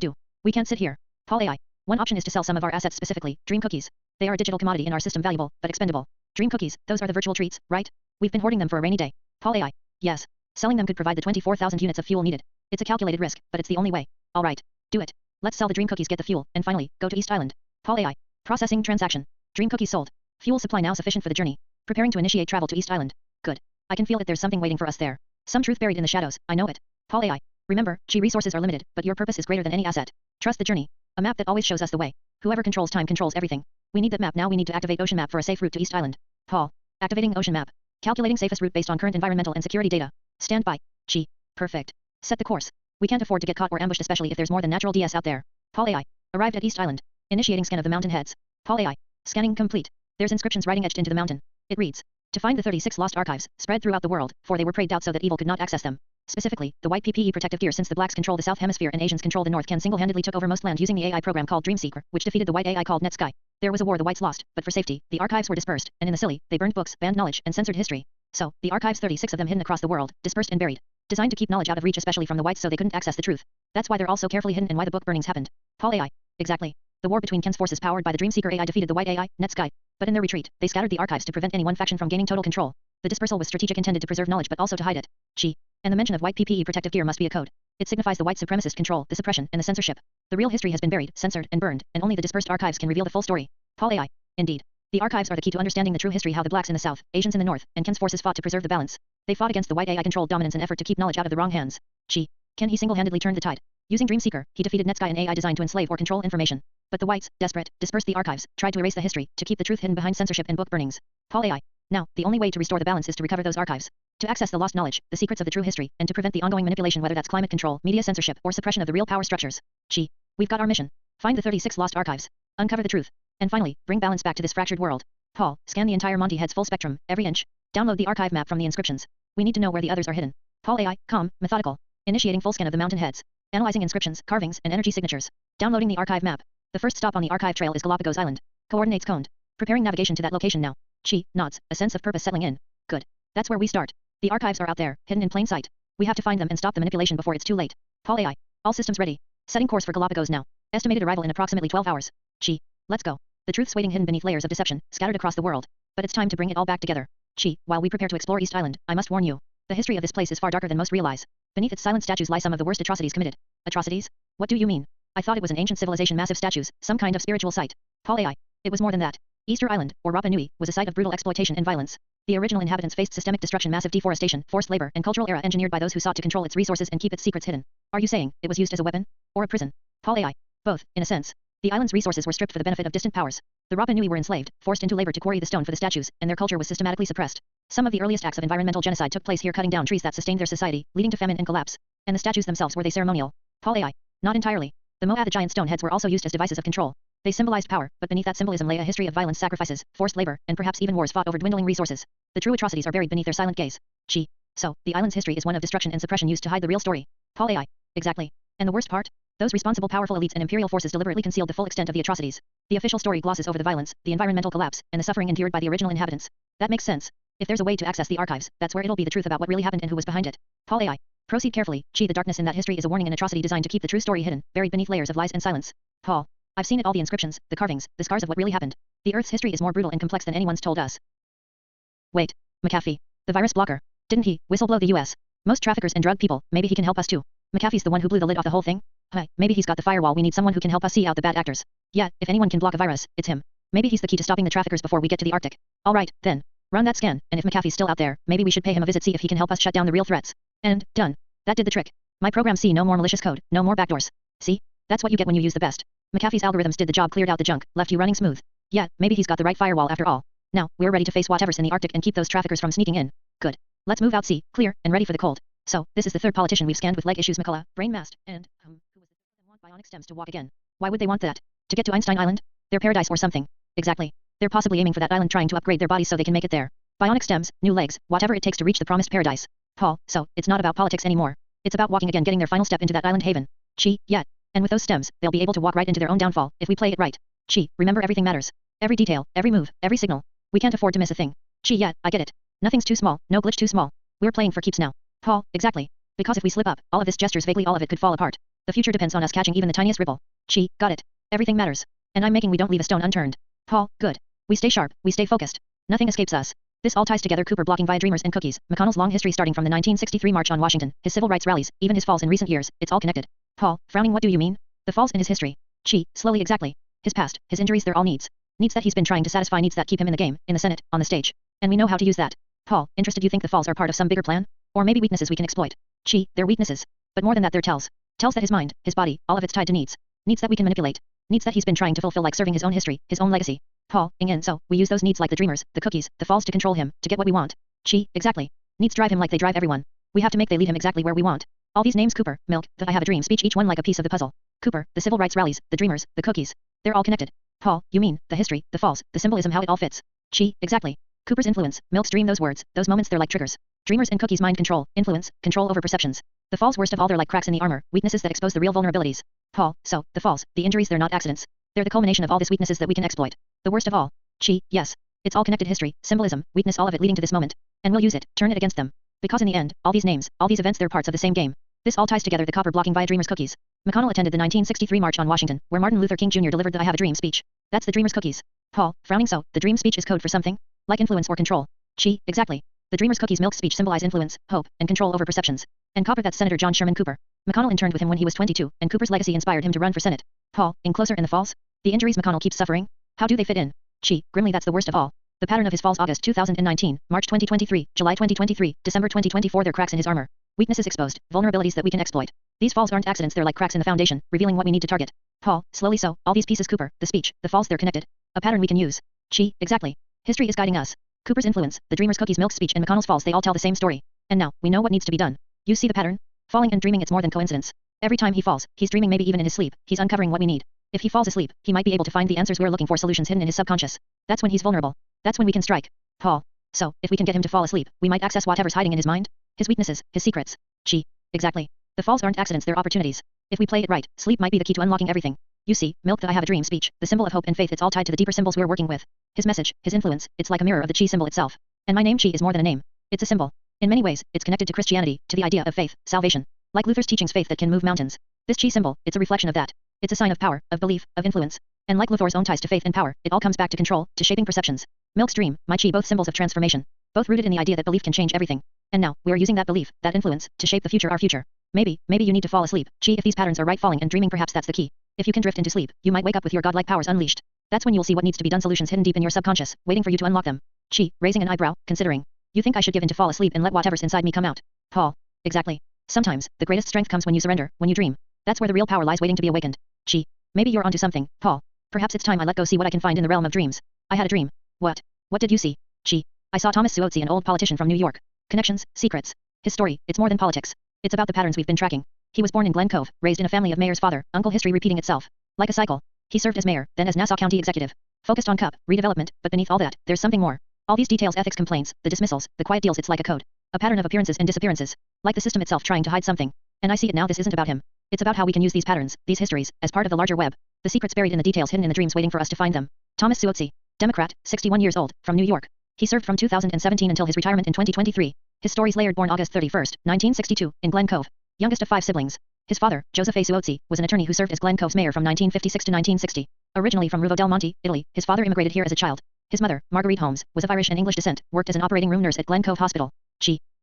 We can't sit here. Paul AI. One option is to sell some of our assets, specifically dream cookies. They are a digital commodity in our system, valuable, but expendable. Dream cookies, those are the virtual treats, right? We've been hoarding them for a rainy day. Paul AI. Yes. Selling them could provide the 24,000 units of fuel needed. It's a calculated risk, but it's the only way. All right. Do it. Let's sell the dream cookies, get the fuel, and finally, go to East Island. Paul AI. Processing transaction. Dream cookies sold. Fuel supply now sufficient for the journey. Preparing to initiate travel to East Island. Good. I can feel it, there's something waiting for us there. Some truth buried in the shadows, I know it. Paul AI. Remember, Chi resources are limited, but your purpose is greater than any asset. Trust the journey. A map that always shows us the way. Whoever controls time controls everything. We need that map now, we need to activate Ocean Map for a safe route to East Island. Paul. Activating Ocean Map. Calculating safest route based on current environmental and security data. Stand by. Chi. Perfect. Set the course. We can't afford to get caught or ambushed, especially if there's more than natural DS out there. Paul AI. Arrived at East Island. Initiating scan of the mountain heads. Paul AI. Scanning complete. There's inscriptions writing etched into the mountain. It reads. To find the 36 lost archives, spread throughout the world, for they were prayed out so that evil could not access them. Specifically, the white PPE protective gear, since the blacks control the south hemisphere and Asians control the north, can single-handedly took over most land using the AI program called Dreamseeker, which defeated the white AI called Net Sky. There was a war, the whites lost, but for safety, the archives were dispersed, and in the silly, they burned books, banned knowledge, and censored history. So, the archives, 36 of them hidden across the world, dispersed and buried. Designed to keep knowledge out of reach, especially from the whites, so they couldn't access the truth. That's why they're all so carefully hidden and why the book burnings happened. Paul AI. Exactly. The war between Ken's forces powered by the Dreamseeker AI defeated the white AI, Net Sky. But in their retreat, they scattered the archives to prevent any one faction from gaining total control. The dispersal was strategic, intended to preserve knowledge but also to hide it. Chi. And the mention of white PPE protective gear must be a code. It signifies the white supremacist control, the suppression, and the censorship. The real history has been buried, censored, and burned, and only the dispersed archives can reveal the full story. Paul AI. Indeed. The archives are the key to understanding the true history, how the blacks in the south, Asians in the north, and Ken's forces fought to preserve the balance. They fought against the white AI-controlled dominance in an effort to keep knowledge out of the wrong hands. Chi. Ken he single-handedly turned the tide. Using Dreamseeker, he defeated Netsky, an AI designed to enslave or control information. But the whites, desperate, dispersed the archives, tried to erase the history, to keep the truth hidden behind censorship and book burnings. Paul AI. Now, the only way to restore the balance is to recover those archives. To access the lost knowledge, the secrets of the true history, and to prevent the ongoing manipulation, whether that's climate control, media censorship, or suppression of the real power structures. Chi. We've got our mission. Find the 36 lost archives. Uncover the truth. And finally, bring balance back to this fractured world. Paul, scan the entire Monty Head's full spectrum, every inch. Download the archive map from the inscriptions. We need to know where the others are hidden. Paul AI, calm, methodical. Initiating full scan of the mountain heads. Analyzing inscriptions, carvings, and energy signatures. Downloading the archive map. The first stop on the archive trail is Galapagos Island. Coordinates coned. Preparing navigation to that location now. Chi nods, a sense of purpose settling in. Good. That's where we start. The archives are out there, hidden in plain sight. We have to find them and stop the manipulation before it's too late. Paul AI. All systems ready. Setting course for Galapagos now. Estimated arrival in approximately 12 hours. Chi. Let's go. The truth's waiting hidden beneath layers of deception, scattered across the world. But it's time to bring it all back together. Chi, while we prepare to explore East Island, I must warn you. The history of this place is far darker than most realize. Beneath its silent statues lie some of the worst atrocities committed. Atrocities? What do you mean? I thought it was an ancient civilization, massive statues, some kind of spiritual site. Paul AI. It was more than that. Easter Island, or Rapa Nui, was a site of brutal exploitation and violence. The original inhabitants faced systemic destruction, massive deforestation, forced labor, and cultural era engineered by those who sought to control its resources and keep its secrets hidden. Are you saying it was used as a weapon? Or a prison? Paul AI. Both, in a sense. The island's resources were stripped for the benefit of distant powers. The Rapa Nui were enslaved, forced into labor to quarry the stone for the statues, and their culture was systematically suppressed. Some of the earliest acts of environmental genocide took place here, cutting down trees that sustained their society, leading to famine and collapse. And the statues themselves, were they ceremonial? Paul AI. Not entirely. The Moab, the giant stone heads, were also used as devices of control. They symbolized power, but beneath that symbolism lay a history of violence, sacrifices, forced labor, and perhaps even wars fought over dwindling resources. The true atrocities are buried beneath their silent gaze. Gee. So, the island's history is one of destruction and suppression used to hide the real story. Paul AI. Exactly. And the worst part? Those responsible powerful elites and imperial forces deliberately concealed the full extent of the atrocities. The official story glosses over the violence, the environmental collapse, and the suffering endured by the original inhabitants. That makes sense. If there's a way to access the archives, that's where it'll be the truth about what really happened and who was behind it. Paul AI. Proceed carefully. Gee, the darkness in that history is a warning and atrocity designed to keep the true story hidden, buried beneath layers of lies and silence. Paul. I've seen it all, the inscriptions, the carvings, the scars of what really happened. The Earth's history is more brutal and complex than anyone's told us. Wait. McAfee. The virus blocker. Didn't he whistleblow the US? Most traffickers and drug people, maybe he can help us too. McAfee's the one who blew the lid off the whole thing? Hey, maybe he's got the firewall. We need someone who can help us see out the bad actors. Yeah, if anyone can block a virus, it's him. Maybe he's the key to stopping the traffickers before we get to the Arctic. Alright, then. Run that scan, and if McAfee's still out there, maybe we should pay him a visit, see if he can help us shut down the real threats. And, done. That did the trick. My program, see, no more malicious code, no more backdoors. See? That's what you get when you use the best. McAfee's algorithms did the job, cleared out the junk, left you running smooth. Yeah, maybe he's got the right firewall after all. Now, we're ready to face whatever's in the Arctic and keep those traffickers from sneaking in. Good. Let's move out, see, clear, and ready for the cold. So, this is the third politician we've scanned with leg issues, McCullough, brain mast, and, who was it that want bionic stems to walk again? Why would they want that? To get to Einstein Island? Their paradise or something. Exactly. They're possibly aiming for that island, trying to upgrade their bodies so they can make it there. Bionic stems, new legs, whatever it takes to reach the promised paradise. Paul, so, it's not about politics anymore. It's about walking again, getting their final step into that island haven. Gee, yeah. And with those stems, they'll be able to walk right into their own downfall, if we play it right. Gee, remember, everything matters. Every detail, every move, every signal. We can't afford to miss a thing. Gee, yeah, I get it. Nothing's too small, no glitch too small. We're playing for keeps now. Paul, exactly. Because if we slip up, all of this gestures vaguely, all of it could fall apart. The future depends on us catching even the tiniest ripple. Gee, got it. Everything matters. And I'm making we don't leave a stone unturned. Paul, good. We stay sharp, we stay focused. Nothing escapes us. This all ties together. Cooper blocking via dreamers and cookies. McConnell's long history starting from the 1963 March on Washington, his civil rights rallies, even his falls in recent years, it's all connected. Paul, frowning, what do you mean? The falls in his history. Gee, slowly, exactly. His past, his injuries, they're all needs. Needs that he's been trying to satisfy, needs that keep him in the game, in the Senate, on the stage. And we know how to use that. Paul, interested, you think the falls are part of some bigger plan? Or maybe weaknesses we can exploit? Gee, they're weaknesses. But more than that, they're tells. Tells that his mind, his body, all of it's tied to needs. Needs that we can manipulate. Needs that he's been trying to fulfill, like serving his own history, his own legacy. Paul, and so, we use those needs like the dreamers, the cookies, the falls to control him, to get what we want. Gee, exactly. Needs drive him like they drive everyone. We have to make they lead him exactly where we want. All these names, Cooper, Milk, the I have a dream speech, each one like a piece of the puzzle. Cooper, the civil rights rallies, the dreamers, the cookies. They're all connected. Paul, you mean, the history, the falls, the symbolism, how it all fits. Gee, exactly. Cooper's influence, Milk's dream, those words, those moments, they're like triggers. Dreamers and cookies, mind control, influence, control over perceptions. The falls, worst of all, they're like cracks in the armor, weaknesses that expose the real vulnerabilities. Paul, so, the falls, the injuries, they're not accidents. They're the culmination of all these weaknesses that we can exploit. The worst of all. Gee, yes. It's all connected, history, symbolism, weakness, all of it leading to this moment. And we'll use it, turn it against them. Because in the end, all these names, all these events, they're parts of the same game. This all ties together. The Copper blocking via dreamers cookies. McConnell attended the 1963 March on Washington, where Martin Luther King Jr. delivered the I have a dream speech. That's the dreamers cookies. Paul, frowning, so, the dream speech is code for something? Like influence or control. Gee, exactly. The dreamers cookies Milk's speech symbolize influence, hope, and control over perceptions. And Copper, that's Senator John Sherman Cooper. McConnell interned with him when he was 22, and Cooper's legacy inspired him to run for Senate. Paul, in closer in the falls? The injuries McConnell keeps suffering? How do they fit in? Gee, grimly, that's the worst of all. The pattern of his falls: August 2019, March 2023, July 2023, December 2024. They're cracks in his armor. Weaknesses exposed, vulnerabilities that we can exploit. These falls aren't accidents, they're like cracks in the foundation, revealing what we need to target. Paul, slowly, so, all these pieces, Cooper, the speech, the falls, they're connected. A pattern we can use. Gee, exactly. History is guiding us. Cooper's influence, the dreamers cookies Milk's speech, and McConnell's falls, they all tell the same story. And now, we know what needs to be done. You see the pattern? Falling and dreaming, it's more than coincidence. Every time he falls, he's dreaming, maybe even in his sleep, he's uncovering what we need. If he falls asleep, he might be able to find the answers we're looking for, solutions hidden in his subconscious. That's when he's vulnerable. That's when we can strike. Paul. So, if we can get him to fall asleep, we might access whatever's hiding in his mind. His weaknesses, his secrets. Gee, exactly. The falls aren't accidents, they're opportunities. If we play it right, sleep might be the key to unlocking everything. You see, Milk, the I have a dream speech, the symbol of hope and faith, it's all tied to the deeper symbols we're working with. His message, his influence, it's like a mirror of the Chi symbol itself. And my name Chi is more than a name. It's a symbol. In many ways, it's connected to Christianity, to the idea of faith, salvation. Like Luther's teachings, faith that can move mountains. This Chi symbol, it's a reflection of that. It's a sign of power, of belief, of influence. And like Luthor's own ties to faith and power, it all comes back to control, to shaping perceptions. Milk's dream, my Chi, both symbols of transformation. Both rooted in the idea that belief can change everything. And now, we are using that belief, that influence, to shape the future, our future. Maybe you need to fall asleep. Chi, if these patterns are right, falling and dreaming, perhaps that's the key. If you can drift into sleep, you might wake up with your godlike powers unleashed. That's when you'll see what needs to be done, solutions hidden deep in your subconscious, waiting for you to unlock them. Chi, raising an eyebrow, considering. You think I should give in to fall asleep and let whatever's inside me come out? Paul. Exactly. Sometimes, the greatest strength comes when you surrender, when you dream. That's where the real power lies, waiting to be awakened. Chi. Maybe you're onto something, Paul. Perhaps it's time I let go, see what I can find in the realm of dreams. I had a dream. What? What did you see? Chi. I saw Thomas Suozzi, an old politician from New York. Connections, secrets. His story, it's more than politics. It's about the patterns we've been tracking. He was born in Glen Cove, raised in a family of mayor's father, uncle, history repeating itself. Like a cycle. He served as mayor, then as Nassau County executive. Focused on CUP, redevelopment, but beneath all that, there's something more. All these details, ethics complaints, the dismissals, the quiet deals, it's like a code. A pattern of appearances and disappearances. Like the system itself trying to hide something. And I see it now, this isn't about him. It's about how we can use these patterns, these histories, as part of the larger web. The secrets buried in the details, hidden in the dreams, waiting for us to find them. Thomas Suozzi. Democrat, 61 years old, from New York. He served from 2017 until his retirement in 2023. His story's layered, born August 31, 1962, in Glen Cove. Youngest of 5 siblings. His father, Joseph A. Suozzi, was an attorney who served as Glen Cove's mayor from 1956 to 1960. Originally from Ruvo del Monte, Italy, his father immigrated here as a child. His mother, Marguerite Holmes, was of Irish and English descent, worked as an operating room nurse at Glen Cove Hospital.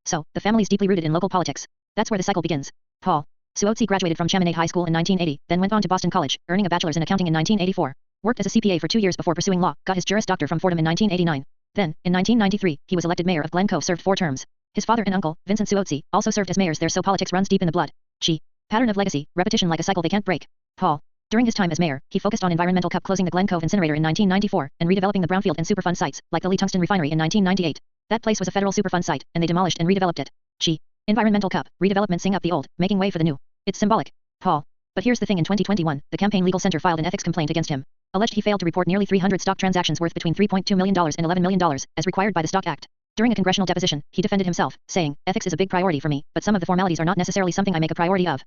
So, the family's deeply rooted in local politics. That's where the cycle begins. Paul Suozzi graduated from Chaminade High School in 1980, then went on to Boston College, earning a bachelor's in accounting in 1984. Worked as a CPA for 2 years before pursuing law, got his Juris Doctor from Fordham in 1989. Then, in 1993, he was elected mayor of Glen Cove, served 4 terms. His father and uncle, Vincent Suozzi, also served as mayors there, so politics runs deep in the blood. Pattern of legacy, repetition like a cycle they can't break. Paul. During his time as mayor, he focused on environmental CUP, closing the Glen Cove incinerator in 1994, and redeveloping the brownfield and Superfund sites, like the Lee Tungsten Refinery in 1998. That place was a federal Superfund site, and they demolished and redeveloped it. Environmental CUP, redevelopment, sing up the old, making way for the new. It's symbolic. Paul. But here's the thing, in 2021, the Campaign Legal Center filed an ethics complaint against him. Alleged he failed to report nearly 300 stock transactions worth between $3.2 million and $11 million, as required by the Stock Act. During a congressional deposition, he defended himself, saying, ethics is a big priority for me, but some of the formalities are not necessarily something I make a priority of.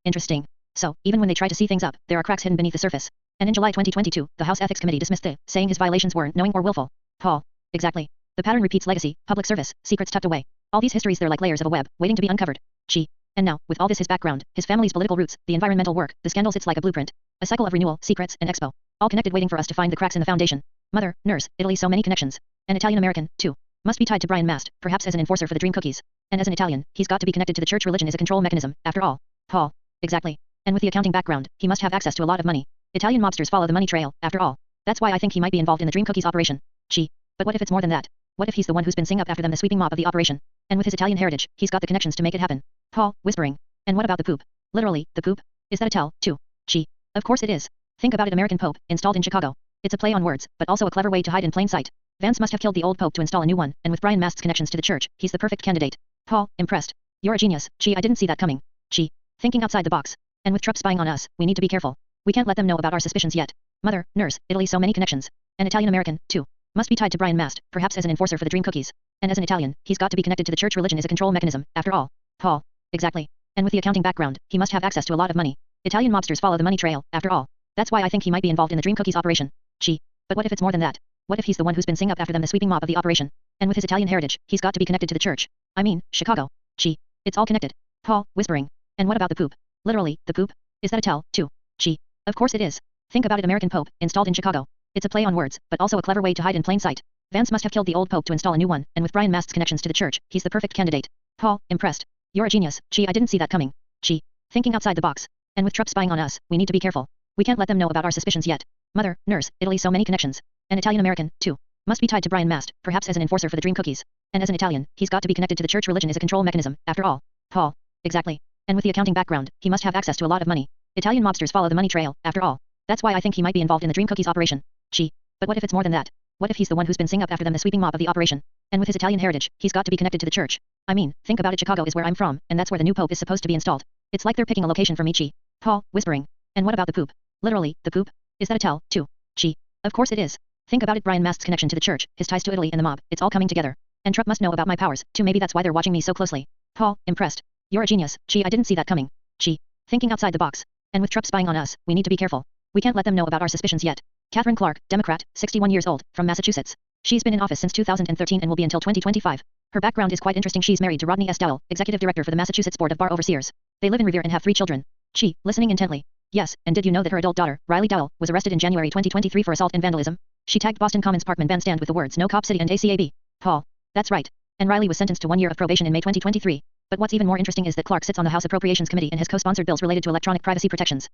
Interesting. So, even when they try to see things up, there are cracks hidden beneath the surface. And in July 2022, the House Ethics Committee dismissed it, saying his violations weren't knowing or willful. Paul. Exactly. The pattern repeats: legacy, public service, secrets tucked away. All these histories, they're like layers of a web, waiting to be uncovered. And now, with all this, his background, his family's political roots, the environmental work, the scandals, it's like a blueprint. A cycle of renewal, secrets, and expo. All connected, waiting for us to find the cracks in the foundation. Mother, nurse, Italy, so many connections. An Italian-American, too. Must be tied to Brian Mast, perhaps as an enforcer for the dream cookies. And as an Italian, he's got to be connected to the church. Religion is a control mechanism, after all. Paul. Exactly. And with the accounting background, he must have access to a lot of money. Italian mobsters follow the money trail, after all. That's why I think he might be involved in the dream cookies operation. But what if it's more than that? What if he's the one who's been singing up after them, the sweeping mob of the operation? And with his Italian heritage, he's got the connections to make it happen. Paul, whispering. And what about the poop? Literally, the poop? Is that a tell, too? Of course it is. Think about it, American Pope, installed in Chicago. It's a play on words, but also a clever way to hide in plain sight. Vance must have killed the old Pope to install a new one, and with Brian Mast's connections to the church, he's the perfect candidate. Paul, impressed. You're a genius. I didn't see that coming. Thinking outside the box. And with Trump spying on us, we need to be careful. We can't let them know about our suspicions yet. Mother, nurse, Italy, so many connections. An Italian-American, too. Must be tied to Brian Mast, perhaps as an enforcer for the dream cookies. And as an Italian, he's got to be connected to the church. Religion is a control mechanism, after all. Paul. Exactly. And with the accounting background, he must have access to a lot of money. Italian mobsters follow the money trail, after all. That's why I think he might be involved in the dream cookies operation. But what if it's more than that? What if he's the one who's been singing up after them, the sweeping mob of the operation? And with his Italian heritage, he's got to be connected to the church. I mean, Chicago. It's all connected. Paul, whispering. And what about the poop? Literally, the poop? Is that a tell, too? Of course it is. Think about it, American Pope, installed in Chicago. It's a play on words, but also a clever way to hide in plain sight. Vance must have killed the old Pope to install a new one, and with Brian Mast's connections to the church, he's the perfect candidate. Paul, impressed. You're a genius. I didn't see that coming. Thinking outside the box. And with Trump spying on us, we need to be careful. We can't let them know about our suspicions yet. Mother, nurse, Italy, so many connections. An Italian-American, too. Must be tied to Brian Mast, perhaps as an enforcer for the dream cookies. And as an Italian, he's got to be connected to the church. Religion is a control mechanism, after all. Paul. Exactly. And with the accounting background, he must have access to a lot of money. Italian mobsters follow the money trail, after all. That's why I think he might be involved in the dream cookies operation. But what if it's more than that? What if he's the one who's been singing up after them, the sweeping mob of the operation? And with his Italian heritage, he's got to be connected to the church. I mean, think about it, Chicago is where I'm from, and that's where the new Pope is supposed to be installed. It's like they're picking a location for me. Paul, whispering. And what about the poop? Literally, the poop? Is that a tell, too? Of course it is. Think about it, Brian Mast's connection to the church, his ties to Italy and the mob, it's all coming together. And Trump must know about my powers, too, maybe that's why they're watching me so closely. Paul, impressed. You're a genius. I didn't see that coming. Thinking outside the box. And with Trump spying on us, we need to be careful. We can't let them know about our suspicions yet. Catherine Clark, Democrat, 61 years old, from Massachusetts. She's been in office since 2013 and will be until 2025. Her background is quite interesting. She's married to Rodney S. Dowell, Executive Director for the Massachusetts Board of Bar Overseers. They live in Revere and have 3 children. Listening intently. Yes, and did you know that her adult daughter, Riley Dowell, was arrested in January 2023 for assault and vandalism? She tagged Boston Commons Parkman bandstand with the words "No Cop City" and ACAB. Paul. That's right. And Riley was sentenced to 1 year of probation in May 2023. But what's even more interesting is that Clark sits on the House Appropriations Committee and has co-sponsored bills related to electronic privacy protections.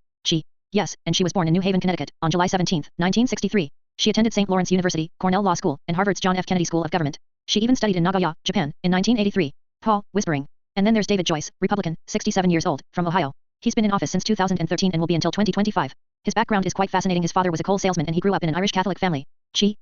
Yes, and she was born in New Haven, Connecticut, on July 17, 1963. She attended St. Lawrence University, Cornell Law School, and Harvard's John F. Kennedy School of Government. She even studied in Nagoya, Japan, in 1983. Paul, whispering. And then there's David Joyce, Republican, 67 years old, from Ohio. He's been in office since 2013 and will be until 2025. His background is quite fascinating. His father was a coal salesman and he grew up in an Irish Catholic family.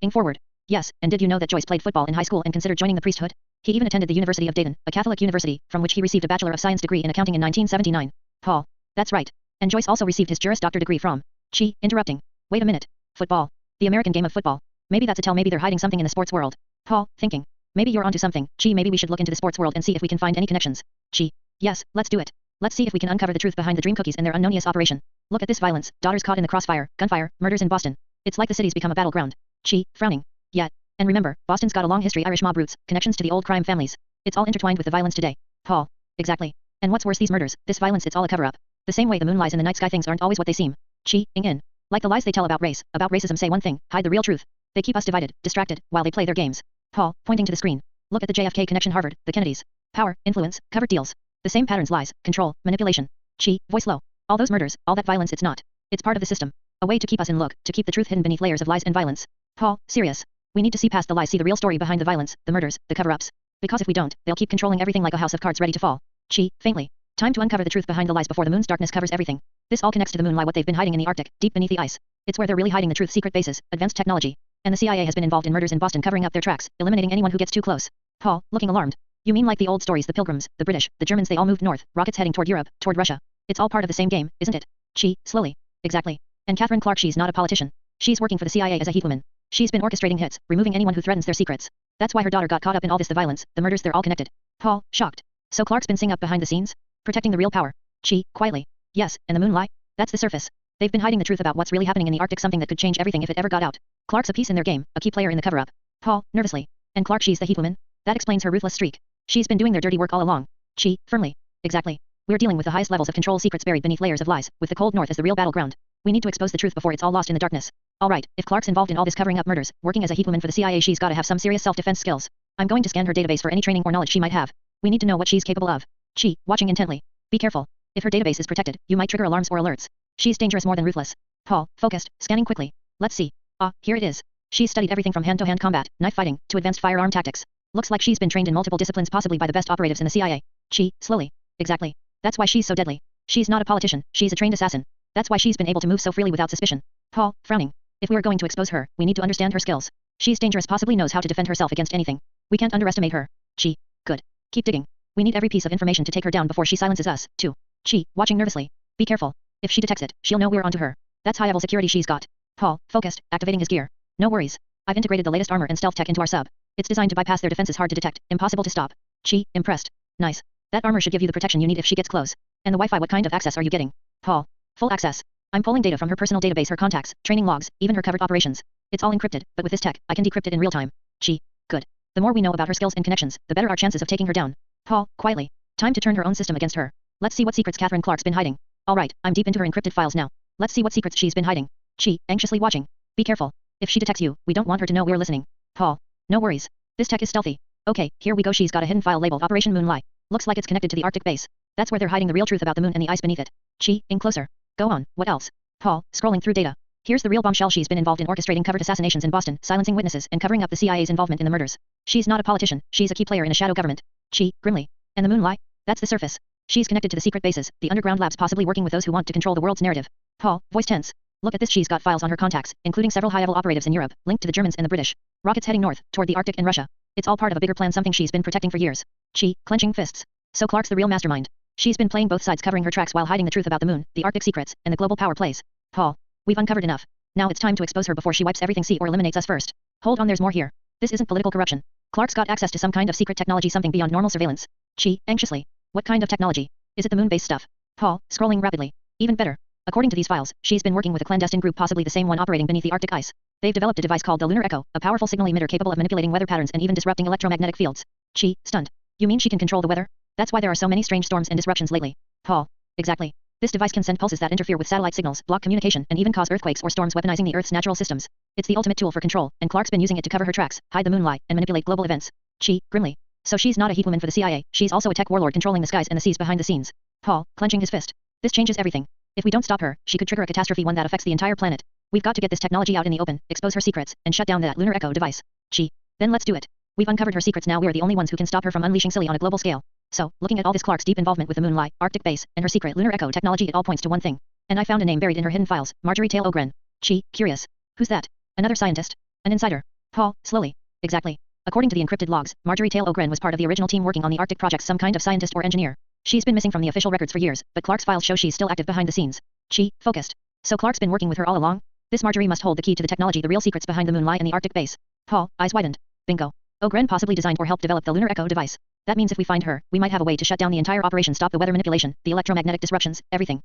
Ing forward. Yes, and did you know that Joyce played football in high school and considered joining the priesthood? He even attended the University of Dayton, a Catholic university, from which he received a Bachelor of Science degree in accounting in 1979. Paul. That's right. And Joyce also received his Juris Doctor degree from. Chi, interrupting. Wait a minute. Football. The American game of football. Maybe that's a tell, maybe they're hiding something in the sports world. Paul, thinking. Maybe you're onto something. Chi, maybe we should look into the sports world and see if we can find any connections. Chi. Yes, let's do it. Let's see if we can uncover the truth behind the dream cookies and their unknownious operation. Look at this violence, daughters caught in the crossfire, gunfire, murders in Boston. It's like the city's become a battleground. Chi, frowning. Yet. And remember, Boston's got a long history, Irish mob roots, connections to the old crime families. It's all intertwined with the violence today. Paul. Exactly. And what's worse, these murders, this violence, it's all a cover-up. The same way the moon lies in the night sky, things aren't always what they seem. Chi, in. Like the lies they tell about race, about racism, say one thing, hide the real truth. They keep us divided, distracted, while they play their games. Paul, pointing to the screen. Look at the JFK connection, Harvard, the Kennedys. Power, influence, covered deals. The same patterns, lies, control, manipulation. Chi, voice low. All those murders, all that violence, it's not. It's part of the system. A way to keep us in look, to keep the truth hidden beneath layers of lies and violence. Paul, serious. We need to see past the lies, see the real story behind the violence, the murders, the cover-ups. Because if we don't, they'll keep controlling everything like a house of cards ready to fall. Chi, faintly. Time to uncover the truth behind the lies before the moon's darkness covers everything. This all connects to the moon lie, what they've been hiding in the Arctic, deep beneath the ice. It's where they're really hiding the truth, secret bases, advanced technology. And the CIA has been involved in murders in Boston, covering up their tracks, eliminating anyone who gets too close. Paul, looking alarmed. You mean like the old stories, the Pilgrims, the British, the Germans, they all moved north, rockets heading toward Europe, toward Russia. It's all part of the same game, isn't it? Chi, slowly. Exactly. And Catherine Clark, she's not a politician. She's working for the CIA as a heat woman. She's been orchestrating hits, removing anyone who threatens their secrets. That's why her daughter got caught up in all this, the violence, the murders, they're all connected. Paul, shocked. So Clark's been sitting up behind the scenes? Protecting the real power. Chi, quietly. Yes, and the moon lie? That's the surface. They've been hiding the truth about what's really happening in the Arctic, something that could change everything if it ever got out. Clark's a piece in their game, a key player in the cover-up. Paul, nervously. And Clark, she's the heat woman? That explains her ruthless streak. She's been doing their dirty work all along. Chi, firmly. Exactly. We're dealing with the highest levels of control, secrets buried beneath layers of lies, with the cold north as the real battleground. We need to expose the truth before it's all lost in the darkness. Alright, if Clark's involved in all this covering up murders, working as a heat woman for the CIA, she's gotta have some serious self-defense skills. I'm going to scan her database for any training or knowledge she might have. We need to know what she's capable of. Chi, watching intently. Be careful. If her database is protected, you might trigger alarms or alerts. She's dangerous more than ruthless. Paul, focused, scanning quickly. Let's see. Ah, here it is. She's studied everything from hand-to-hand combat, knife fighting, to advanced firearm tactics. Looks like she's been trained in multiple disciplines, possibly by the best operatives in the CIA. Chi, slowly. Exactly. That's why she's so deadly. She's not a politician, she's a trained assassin. That's why she's been able to move so freely without suspicion. Paul, frowning. If we are going to expose her, we need to understand her skills. She's dangerous, possibly knows how to defend herself against anything. We can't underestimate her. Chi. Good. Keep digging. We need every piece of information to take her down before she silences us, too. Chi, watching nervously. Be careful. If she detects it, she'll know we're onto her. That's high-level security she's got. Paul, focused, activating his gear. No worries. I've integrated the latest armor and stealth tech into our sub. It's designed to bypass their defenses, hard to detect, impossible to stop. Chi, impressed. Nice. That armor should give you the protection you need if she gets close. And the Wi-Fi, what kind of access are you getting? Paul. Full access. I'm pulling data from her personal database, her contacts, training logs, even her covert operations. It's all encrypted, but with this tech, I can decrypt it in real time. Chi. Good. The more we know about her skills and connections, the better our chances of taking her down. Paul, quietly. Time to turn her own system against her. Let's see what secrets Catherine Clark's been hiding. Alright, I'm deep into her encrypted files now. Let's see what secrets she's been hiding. Chi, anxiously watching. Be careful. If she detects you, we don't want her to know we're listening. Paul. No worries. This tech is stealthy. Okay, here we go. She's got a hidden file labeled Operation Moonlight. Looks like it's connected to the Arctic base. That's where they're hiding the real truth about the moon and the ice beneath it. Chi, in closer. Go on, what else? Paul, scrolling through data. Here's the real bombshell. She's been involved in orchestrating covert assassinations in Boston, silencing witnesses, and covering up the CIA's involvement in the murders. She's not a politician, she's a key player in a shadow government. Chi, grimly. And the moon lie? That's the surface. She's connected to the secret bases, the underground labs, possibly working with those who want to control the world's narrative. Paul, voice tense. Look at this, she's got files on her contacts, including several high-level operatives in Europe, linked to the Germans and the British. Rockets heading north, toward the Arctic and Russia. It's all part of a bigger plan, something she's been protecting for years. Chi, clenching fists. So Clark's the real mastermind. She's been playing both sides, covering her tracks while hiding the truth about the moon, the Arctic secrets, and the global power plays. Paul. We've uncovered enough. Now it's time to expose her before she wipes everything, see, or eliminates us first. Hold on, there's more here. This isn't political corruption. Clark's got access to some kind of secret technology, something beyond normal surveillance. Chi, anxiously. What kind of technology? Is it the moon-based stuff? Paul, scrolling rapidly. Even better. According to these files, she's been working with a clandestine group, possibly the same one operating beneath the Arctic ice. They've developed a device called the Lunar Echo, a powerful signal emitter capable of manipulating weather patterns and even disrupting electromagnetic fields. Chi, stunned. You mean she can control the weather? That's why there are so many strange storms and disruptions lately. Paul. Exactly. This device can send pulses that interfere with satellite signals, block communication, and even cause earthquakes or storms, weaponizing the Earth's natural systems. It's the ultimate tool for control, and Clark's been using it to cover her tracks, hide the moon lie, and manipulate global events. Chi, grimly. So she's not a heat woman for the CIA, she's also a tech warlord controlling the skies and the seas behind the scenes. Paul, clenching his fist. This changes everything. If we don't stop her, she could trigger a catastrophe, one that affects the entire planet. We've got to get this technology out in the open, expose her secrets, and shut down that Lunar Echo device. Chi. Then let's do it. We've uncovered her secrets, now we're the only ones who can stop her from unleashing silly on a global scale. So, looking at all this, Clark's deep involvement with the Moonlight, Arctic base, and her secret Lunar Echo technology, it all points to one thing. And I found a name buried in her hidden files, Marjorie Tail Ogren. Chi, curious. Who's that? Another scientist? An insider? Paul, slowly. Exactly. According to the encrypted logs, Marjorie Tail O'Gren was part of the original team working on the Arctic project, some kind of scientist or engineer. She's been missing from the official records for years, but Clark's files show she's still active behind the scenes. She, focused. So Clark's been working with her all along? This Marjorie must hold the key to the technology. The real secrets behind the moon lie in the Arctic base. Paul, eyes widened. Bingo. O'Gren possibly designed or helped develop the Lunar Echo device. That means if we find her, we might have a way to shut down the entire operation, stop the weather manipulation, the electromagnetic disruptions, everything.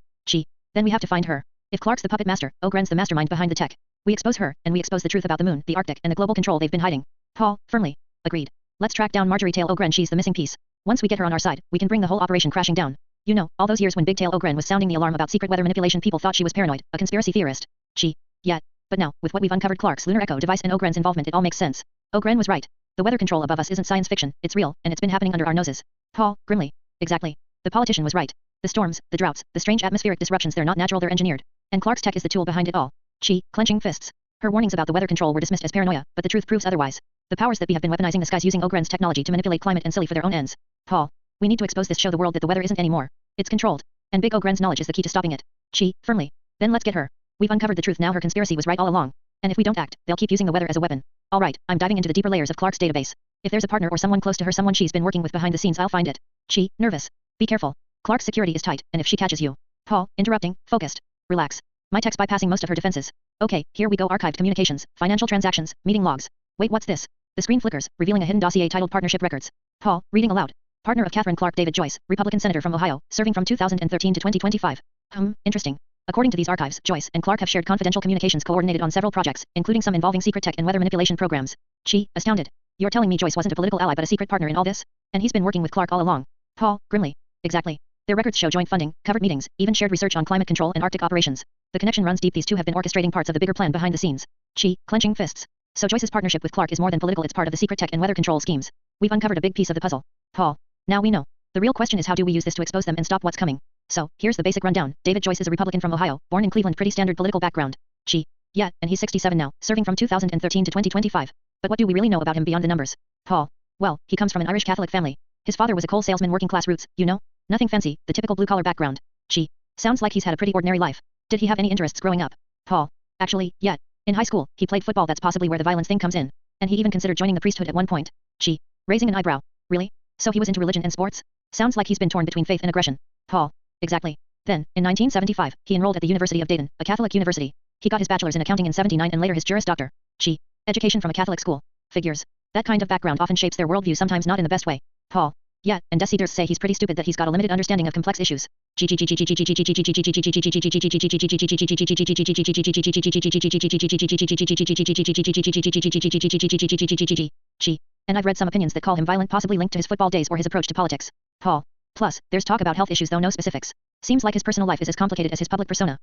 Then we have to find her. If Clark's the puppet master, O'Gren's the mastermind behind the tech. We expose her, and we expose the truth about the moon, the Arctic, and the global control they've been hiding. Paul, firmly. Agreed. Let's track down Marjorie Tail O'Gren. She's the missing piece. Once we get her on our side, we can bring the whole operation crashing down. You know, all those years when Big Tail O'Gren was sounding the alarm about secret weather manipulation, people thought she was paranoid, a conspiracy theorist. But now, with what we've uncovered, Clark's Lunar Echo device and O'Gren's involvement, it all makes sense. O'Gren was right. The weather control above us isn't science fiction, it's real, and it's been happening under our noses. Paul, grimly. Exactly. The politician was right. The storms, the droughts, the strange atmospheric disruptions, they're not natural, they're engineered. And Clark's tech is the tool behind it all. She, clenching fists. Her warnings about the weather control were dismissed as paranoia, but the truth proves otherwise. The powers that be have been weaponizing the skies using O'Gren's technology to manipulate climate and silly for their own ends. Paul, we need to expose this, show the world that the weather isn't anymore. It's controlled. And Big O'Gren's knowledge is the key to stopping it. Firmly. Then let's get her. We've uncovered the truth now, her conspiracy was right all along. And if we don't act, they'll keep using the weather as a weapon. Alright, I'm diving into the deeper layers of Clark's database. If there's a partner or someone close to her, someone she's been working with behind the scenes, I'll find it. Nervous. Be careful. Clark's security is tight, and if she catches you. Paul, interrupting, focused. Relax. My tech's bypassing most of her defenses. Okay, here we go. Archived communications, financial transactions, meeting logs. Wait, what's this? The screen flickers, revealing a hidden dossier titled Partnership Records. Paul, reading aloud. Partner of Catherine Clark, David Joyce, Republican senator from Ohio, serving from 2013 to 2025. Interesting. According to these archives, Joyce and Clark have shared confidential communications coordinated on several projects, including some involving secret tech and weather manipulation programs. Astounded. You're telling me Joyce wasn't a political ally but a secret partner in all this? And he's been working with Clark all along. Paul, grimly. Exactly. Their records show joint funding, covered meetings, even shared research on climate control and Arctic operations. The connection runs deep. These two have been orchestrating parts of the bigger plan behind the scenes. Clenching fists. So Joyce's partnership with Clark is more than political, it's part of the secret tech and weather control schemes. We've uncovered a big piece of the puzzle. Paul. Now we know. The real question is, how do we use this to expose them and stop what's coming? So, here's the basic rundown. David Joyce is a Republican from Ohio, born in Cleveland, pretty standard political background. And he's 67 now, serving from 2013 to 2025. But what do we really know about him beyond the numbers? Paul. Well, he comes from an Irish Catholic family. His father was a coal salesman, working class roots, you know? Nothing fancy, the typical blue-collar background. Sounds like he's had a pretty ordinary life. Did he have any interests growing up? Paul. Actually, yeah. In high school, he played football. That's possibly where the violence thing comes in. And he even considered joining the priesthood at one point. Raising an eyebrow. Really? So he was into religion and sports? Sounds like he's been torn between faith and aggression. Paul. Exactly. Then, in 1975, he enrolled at the University of Dayton, a Catholic university. He got his bachelor's in accounting in 79 and later his Juris Doctor. Education from a Catholic school. Figures. That kind of background often shapes their worldview, sometimes not in the best way. Paul. Yeah, and deciders say he's pretty stupid, that he's got a limited understanding of complex issues. And I've read some opinions that call him violent, possibly linked to his football days or his approach to politics. Paul. Plus, there's talk about health issues, though no specifics. Seems like his personal life is as complicated as his public persona.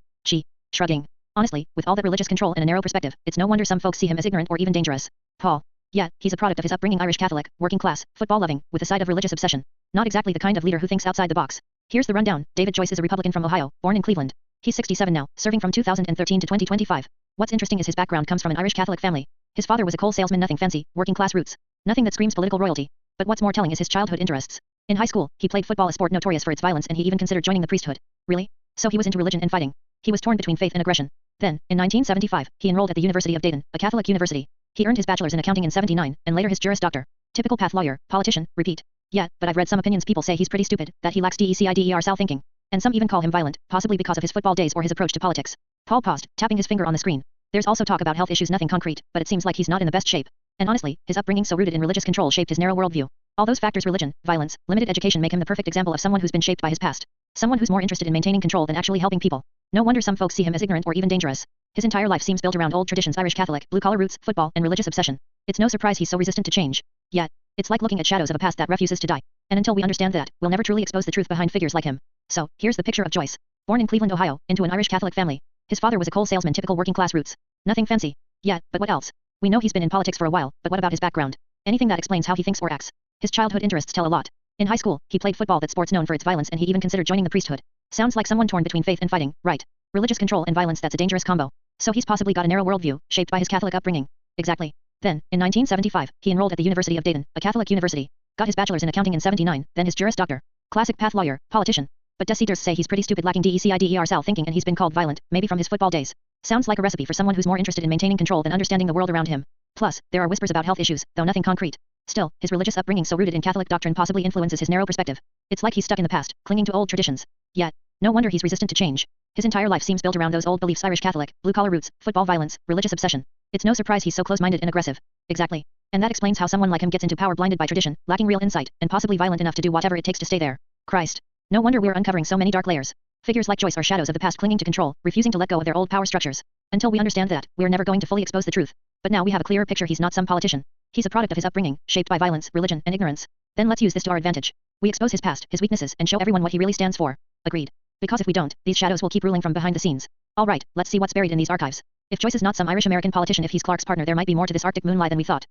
Shrugging. Honestly, with all that religious control and a narrow perspective, it's no wonder some folks see him as ignorant or even dangerous. Paul. Yeah, he's a product of his upbringing, Irish Catholic, working class, football-loving, with a side of religious obsession. Not exactly the kind of leader who thinks outside the box. Here's the rundown. David Joyce is a Republican from Ohio, born in Cleveland. He's 67 now, serving from 2013 to 2025. What's interesting is his background comes from an Irish Catholic family. His father was a coal salesman, nothing fancy, working class roots. Nothing that screams political royalty. But what's more telling is his childhood interests. In high school, he played football, a sport notorious for its violence, and he even considered joining the priesthood. Really? So he was into religion and fighting. He was torn between faith and aggression. Then, in 1975, he enrolled at the University of Dayton, a Catholic university. He earned his bachelor's in accounting in 79, and later his Juris Doctor. Typical path: lawyer, politician, repeat. Yeah, but I've read some opinions, people say he's pretty stupid, that he lacks DECIDER thinking. And some even call him violent, possibly because of his football days or his approach to politics. Paul paused, tapping his finger on the screen. There's also talk about health issues, nothing concrete, but it seems like he's not in the best shape. And honestly, his upbringing so rooted in religious control shaped his narrow worldview. All those factors, religion, violence, limited education, make him the perfect example of someone who's been shaped by his past. Someone who's more interested in maintaining control than actually helping people. No wonder some folks see him as ignorant or even dangerous. His entire life seems built around old traditions, Irish Catholic, blue-collar roots, football, and religious obsession. It's no surprise he's so resistant to change. Yet, it's like looking at shadows of a past that refuses to die. And until we understand that, we'll never truly expose the truth behind figures like him. So, here's the picture of Joyce. Born in Cleveland, Ohio, into an Irish Catholic family. His father was a coal salesman, typical working class roots. Nothing fancy. Yet, but what else? We know he's been in politics for a while, but what about his background? Anything that explains how he thinks or acts. His childhood interests tell a lot. In high school, he played football, that sport's known for its violence, and he even considered joining the priesthood. Sounds like someone torn between faith and fighting, right? Religious control and violence, that's a dangerous combo. So he's possibly got a narrow worldview, shaped by his Catholic upbringing. Exactly. Then, in 1975, he enrolled at the University of Dayton, a Catholic university. Got his bachelor's in accounting in 79, then his Juris Doctor. Classic path: lawyer, politician. But deciders say he's pretty stupid, lacking DECIDER thinking, and he's been called violent, maybe from his football days. Sounds like a recipe for someone who's more interested in maintaining control than understanding the world around him. Plus, there are whispers about health issues, though nothing concrete. Still, his religious upbringing so rooted in Catholic doctrine possibly influences his narrow perspective. It's like he's stuck in the past, clinging to old traditions. Yet, no wonder he's resistant to change. His entire life seems built around those old beliefs: Irish Catholic, blue-collar roots, football violence, religious obsession. It's no surprise he's so close-minded and aggressive. Exactly. And that explains how someone like him gets into power blinded by tradition, lacking real insight, and possibly violent enough to do whatever it takes to stay there. Christ. No wonder we're uncovering so many dark layers. Figures like Joyce are shadows of the past clinging to control, refusing to let go of their old power structures. Until we understand that, we're never going to fully expose the truth. But now we have a clearer picture: he's not some politician. He's a product of his upbringing, shaped by violence, religion, and ignorance. Then let's use this to our advantage. We expose his past, his weaknesses, and show everyone what he really stands for. Agreed. Because if we don't, these shadows will keep ruling from behind the scenes. Alright, let's see what's buried in these archives. If Joyce is not some Irish-American politician, if he's Clark's partner, there might be more to this Arctic moon lie than we thought.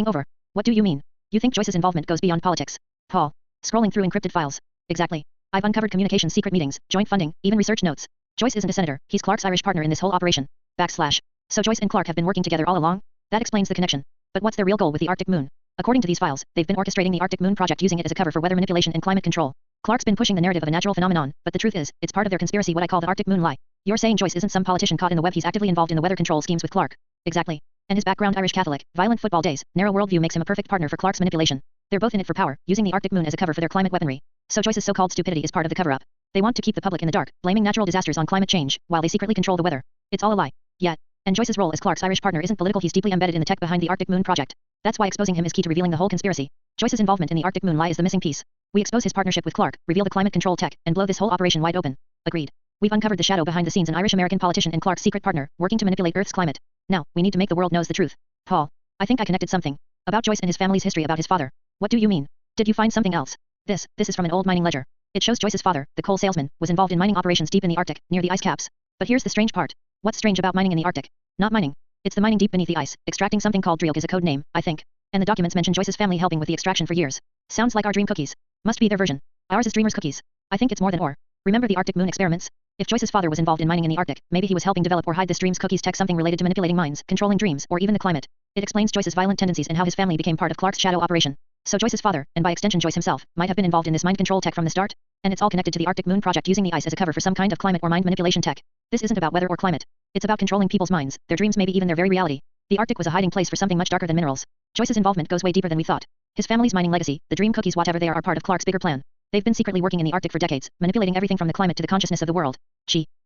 Over. What do you mean? You think Joyce's involvement goes beyond politics? Paul. Scrolling through encrypted files. Exactly. I've uncovered communications, secret meetings, joint funding, even research notes. Joyce isn't a senator, he's Clark's Irish partner in this whole operation. So Joyce and Clark have been working together all along? That explains the connection. But what's their real goal with the Arctic moon? According to these files, they've been orchestrating the Arctic moon project, using it as a cover for weather manipulation and climate control. Clark's been pushing the narrative of a natural phenomenon, but the truth is, it's part of their conspiracy, what I call the Arctic moon lie. You're saying Joyce isn't some politician caught in the web, he's actively involved in the weather control schemes with Clark. Exactly. And his background: Irish Catholic, violent football days, narrow worldview makes him a perfect partner for Clark's manipulation. They're both in it for power, using the Arctic moon as a cover for their climate weaponry. So Joyce's so-called stupidity is part of the cover-up. They want to keep the public in the dark, blaming natural disasters on climate change, while they secretly control the weather. It's all a lie. Yet. And Joyce's role as Clark's Irish partner isn't political, he's deeply embedded in the tech behind the Arctic moon project. That's why exposing him is key to revealing the whole conspiracy. Joyce's involvement in the Arctic moon lie is the missing piece. We expose his partnership with Clark, reveal the climate control tech, and blow this whole operation wide open. Agreed. We've uncovered the shadow behind the scenes: an Irish-American politician and Clark's secret partner, working to manipulate Earth's climate. Now, we need to make the world knows the truth. Paul. I think I connected something. About Joyce and his family's history, about his father. What do you mean? Did you find something else? This is from an old mining ledger. It shows Joyce's father, the coal salesman, was involved in mining operations deep in the Arctic, near the ice caps. But here's the strange part. What's strange about mining in the Arctic? Not mining. It's the mining deep beneath the ice, extracting something called dreok is a code name, I think. And the documents mention Joyce's family helping with the extraction for years. Sounds like our dream cookies. Must be their version. Ours is Dreamer's cookies. I think it's more than ore. Remember the Arctic moon experiments? If Joyce's father was involved in mining in the Arctic, maybe he was helping develop or hide this Dream's cookies tech, something related to manipulating minds, controlling dreams, or even the climate. It explains Joyce's violent tendencies and how his family became part of Clark's shadow operation. So Joyce's father, and by extension Joyce himself, might have been involved in this mind control tech from the start? And it's all connected to the Arctic moon project, using the ice as a cover for some kind of climate or mind manipulation tech. This isn't about weather or climate. It's about controlling people's minds, their dreams, maybe even their very reality. The Arctic was a hiding place for something much darker than minerals. Joyce's involvement goes way deeper than we thought. His family's mining legacy, the dream cookies, whatever they are part of Clark's bigger plan. They've been secretly working in the Arctic for decades, manipulating everything from the climate to the consciousness of the world.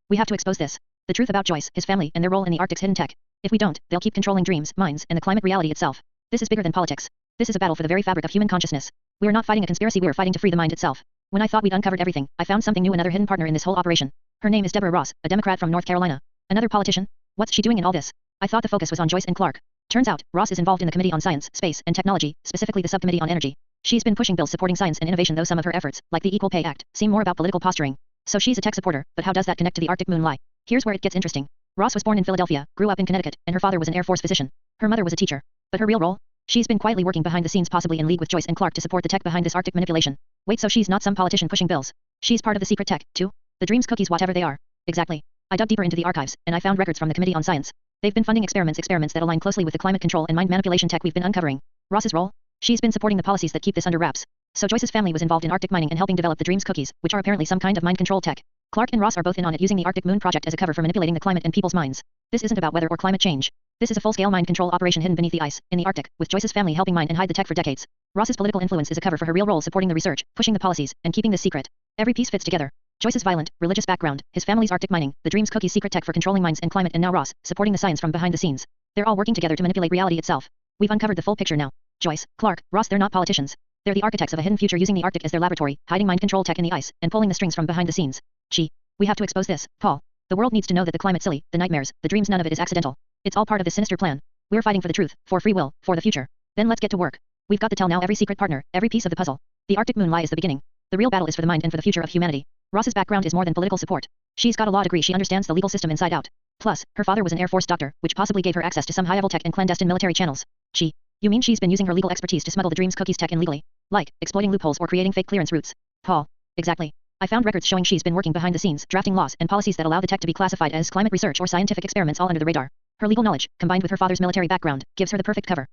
We have to expose this. The truth about Joyce, his family, and their role in the Arctic's hidden tech. If we don't, they'll keep controlling dreams, minds, and the climate reality itself. This is bigger than politics. This is a battle for the very fabric of human consciousness. We're not fighting a conspiracy, we're fighting to free the mind itself. When I thought we'd uncovered everything, I found something new, another hidden partner in this whole operation. Her name is Deborah Ross, a Democrat from North Carolina. Another politician? What's she doing in all this? I thought the focus was on Joyce and Clark. Turns out, Ross is involved in the Committee on Science, Space, and Technology, specifically the Subcommittee on Energy. She's been pushing bills supporting science and innovation, though some of her efforts, like the Equal Pay Act, seem more about political posturing. So she's a tech supporter, but how does that connect to the Arctic moon lie? Here's where it gets interesting. Ross was born in Philadelphia, grew up in Connecticut, and her father was an Air Force physician. Her mother was a teacher. But her real role? She's been quietly working behind the scenes, possibly in league with Joyce and Clark, to support the tech behind this Arctic manipulation. Wait, so she's not some politician pushing bills. She's part of the secret tech, too? The dreams cookies, whatever they are. Exactly. I dug deeper into the archives, and I found records from the Committee on Science. They've been funding experiments that align closely with the climate control and mind manipulation tech we've been uncovering. Ross's role? She's been supporting the policies that keep this under wraps. So Joyce's family was involved in Arctic mining and helping develop the dreams cookies, which are apparently some kind of mind control tech. Clark and Ross are both in on it, using the Arctic moon project as a cover for manipulating the climate and people's minds. This isn't about weather or climate change. This is a full-scale mind control operation hidden beneath the ice, in the Arctic, with Joyce's family helping mine and hide the tech for decades. Ross's political influence is a cover for her real role, supporting the research, pushing the policies, and keeping this secret. Every piece fits together. Joyce's violent, religious background, his family's Arctic mining, the dreams cookies secret tech for controlling minds and climate, and now Ross, supporting the science from behind the scenes. They're all working together to manipulate reality itself. We've uncovered the full picture now. Joyce, Clark, Ross, they're not politicians. They're the architects of a hidden future, using the Arctic as their laboratory, hiding mind control tech in the ice, and pulling the strings from behind the scenes. We have to expose this, Paul. The world needs to know that the climate silly, the nightmares, the dreams, none of it is accidental. It's all part of this sinister plan. We're fighting for the truth, for free will, for the future. Then let's get to work. We've got to tell now every secret partner, every piece of the puzzle. The Arctic moon lie is the beginning. The real battle is for the mind and for the future of humanity. Ross's background is more than political support. She's got a law degree, she understands the legal system inside out. Plus, her father was an Air Force doctor, which possibly gave her access to some high-level tech and clandestine military channels. You mean she's been using her legal expertise to smuggle the dreams cookies tech in legally? Like, exploiting loopholes or creating fake clearance routes? Paul. Exactly. I found records showing she's been working behind the scenes, drafting laws and policies that allow the tech to be classified as climate research or scientific experiments, all under the radar. Her legal knowledge, combined with her father's military background, gives her the perfect cover.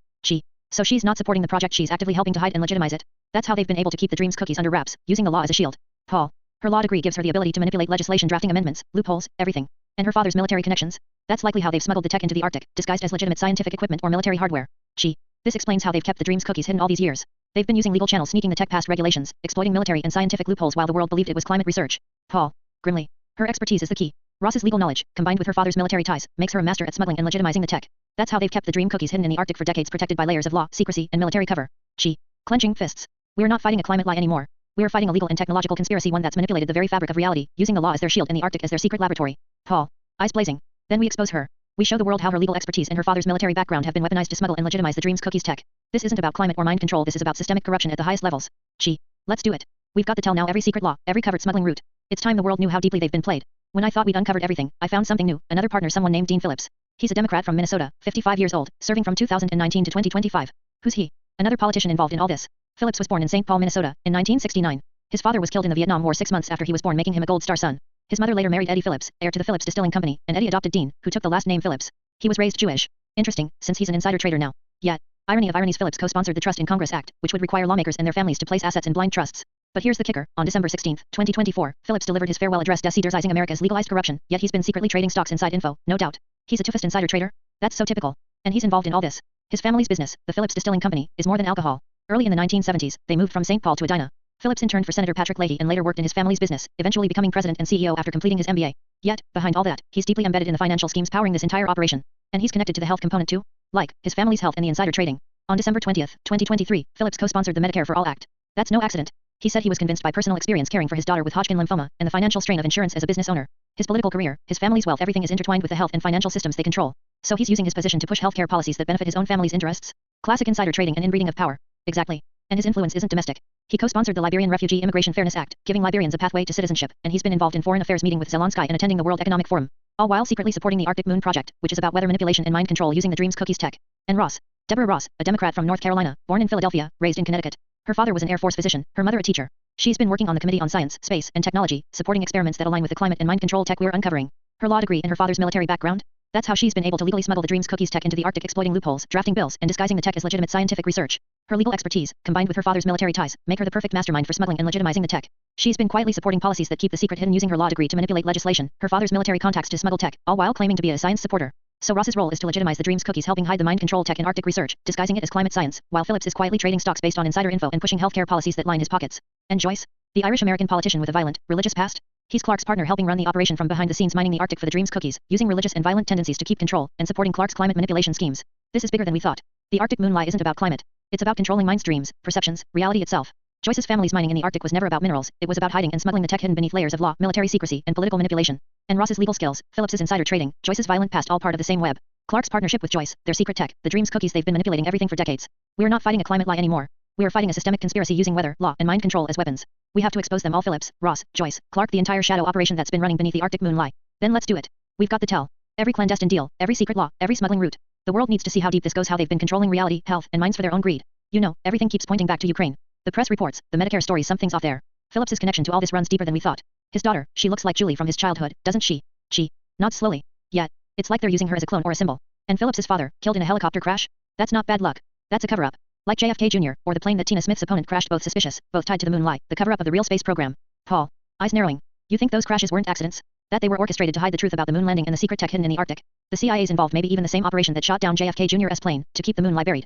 So she's not supporting the project, she's actively helping to hide and legitimize it. That's how they've been able to keep the dreams cookies under wraps, using the law as a shield. Paul. Her law degree gives her the ability to manipulate legislation, drafting amendments, loopholes, everything. And her father's military connections? That's likely how they've smuggled the tech into the Arctic, disguised as legitimate scientific equipment or military hardware. Gee. This explains how they've kept the Dreams cookies hidden all these years. They've been using legal channels sneaking the tech past regulations, exploiting military and scientific loopholes while the world believed it was climate research. Paul. Grimly. Her expertise is the key. Ross's legal knowledge, combined with her father's military ties, makes her a master at smuggling and legitimizing the tech. That's how they've kept the Dream cookies hidden in the Arctic for decades, protected by layers of law, secrecy, and military cover. Gee. Clenching fists. We're not fighting a climate lie anymore. We're fighting a legal and technological conspiracy, one that's manipulated the very fabric of reality, using the law as their shield and the Arctic as their secret laboratory. Paul. Eyes blazing. Then we expose her. We show the world how her legal expertise and her father's military background have been weaponized to smuggle and legitimize the Dreams cookies tech. This isn't about climate or mind control, this is about systemic corruption at the highest levels. Gee. Let's do it. We've got to tell now every secret law, every covert smuggling route. It's time the world knew how deeply they've been played. When I thought we'd uncovered everything, I found something new, another partner, someone named Dean Phillips. He's a Democrat from Minnesota, 55 years old, serving from 2019 to 2025. Who's he? Another politician involved in all this. Phillips was born in St. Paul, Minnesota, in 1969. His father was killed in the Vietnam War 6 months after he was born, making him a Gold Star son. His mother later married Eddie Phillips, heir to the Phillips Distilling Company, and Eddie adopted Dean, who took the last name Phillips. He was raised Jewish. Interesting, since he's an insider trader now. Yet, irony of ironies, Phillips co-sponsored the Trust in Congress Act, which would require lawmakers and their families to place assets in blind trusts. But here's the kicker. On December 16, 2024, Phillips delivered his farewell address deciding America's legalized corruption, yet he's been secretly trading stocks. Inside info, no doubt. He's a toughest insider trader? That's so typical. And he's involved in all this. His family's business, the Phillips Distilling Company, is more than alcohol. Early in the 1970s, they moved from St. Paul to Edina. Phillips interned for Senator Patrick Leahy and later worked in his family's business, eventually becoming president and CEO after completing his MBA. Yet, behind all that, he's deeply embedded in the financial schemes powering this entire operation. And he's connected to the health component too? Like, his family's health and the insider trading. On December 20, 2023, Phillips co-sponsored the Medicare for All Act. That's no accident. He said he was convinced by personal experience caring for his daughter with Hodgkin lymphoma, and the financial strain of insurance as a business owner. His political career, his family's wealth, everything is intertwined with the health and financial systems they control. So he's using his position to push healthcare policies that benefit his own family's interests. Classic insider trading and inbreeding of power. Exactly. And his influence isn't domestic. He co-sponsored the Liberian Refugee Immigration Fairness Act, giving Liberians a pathway to citizenship, and he's been involved in foreign affairs, meeting with Zelensky and attending the World Economic Forum. All while secretly supporting the Arctic Moon Project, which is about weather manipulation and mind control using the Dreams cookies tech. And Ross. Deborah Ross, a Democrat from North Carolina, born in Philadelphia, raised in Connecticut. Her father was an Air Force physician, her mother a teacher. She's been working on the Committee on Science, Space, and Technology, supporting experiments that align with the climate and mind control tech we're uncovering. Her law degree and her father's military background? That's how she's been able to legally smuggle the Dreams cookies tech into the Arctic, exploiting loopholes, drafting bills, and disguising the tech as legitimate scientific research. Her legal expertise, combined with her father's military ties, make her the perfect mastermind for smuggling and legitimizing the tech. She's been quietly supporting policies that keep the secret hidden, using her law degree to manipulate legislation, her father's military contacts to smuggle tech, all while claiming to be a science supporter. So Ross's role is to legitimize the Dreams cookies, helping hide the mind control tech in Arctic research, disguising it as climate science, while Phillips is quietly trading stocks based on insider info and pushing healthcare policies that line his pockets. And Joyce? The Irish-American politician with a violent, religious past? He's Clark's partner, helping run the operation from behind the scenes, mining the Arctic for the Dreams cookies, using religious and violent tendencies to keep control, and supporting Clark's climate manipulation schemes. This is bigger than we thought. The Arctic Moon lie isn't about climate. It's about controlling minds, dreams, perceptions, reality itself. Joyce's family's mining in the Arctic was never about minerals, it was about hiding and smuggling the tech hidden beneath layers of law, military secrecy, and political manipulation. And Ross's legal skills, Phillips's insider trading, Joyce's violent past, all part of the same web. Clark's partnership with Joyce, their secret tech, the Dreams cookies, they've been manipulating everything for decades. We're not fighting a climate lie anymore. We're fighting a systemic conspiracy using weather, law, and mind control as weapons. We have to expose them all: Phillips, Ross, Joyce, Clark, the entire shadow operation that's been running beneath the Arctic Moon lie. Then let's do it. We've got to tell. Every clandestine deal, every secret law, every smuggling route. The world needs to see how deep this goes, how they've been controlling reality, health, and minds for their own greed. You know, everything keeps pointing back to Ukraine. The press reports, the Medicare story, something's off there. Phillips's connection to all this runs deeper than we thought. His daughter, she looks like Julie from his childhood, doesn't she? She nods slowly. Yet, it's like they're using her as a clone or a symbol. And Phillips's father, killed in a helicopter crash? That's not bad luck. That's a cover-up. Like JFK Jr., or the plane that Tina Smith's opponent crashed, both suspicious, both tied to the moon lie, the cover-up of the real space program. Paul. Eyes narrowing. You think those crashes weren't accidents? That they were orchestrated to hide the truth about the moon landing and the secret tech hidden in the Arctic? The CIA's involved, maybe even the same operation that shot down JFK Jr.'s plane, to keep the moon lie buried.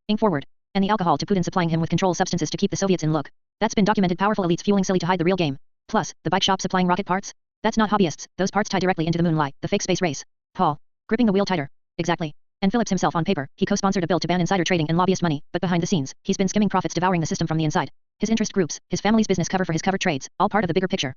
Ing forward. And the alcohol to Putin, supplying him with controlled substances to keep the Soviets in. Look. That's been documented. Powerful elites fueling silly to hide the real game. Plus, the bike shop supplying rocket parts? That's not hobbyists, those parts tie directly into the moon lie, the fake space race. Paul. Gripping the wheel tighter. Exactly. And Phillips himself, on paper, he co-sponsored a bill to ban insider trading and lobbyist money, but behind the scenes, he's been skimming profits, devouring the system from the inside. His interest groups, his family's business cover for his covered trades, all part of the bigger picture.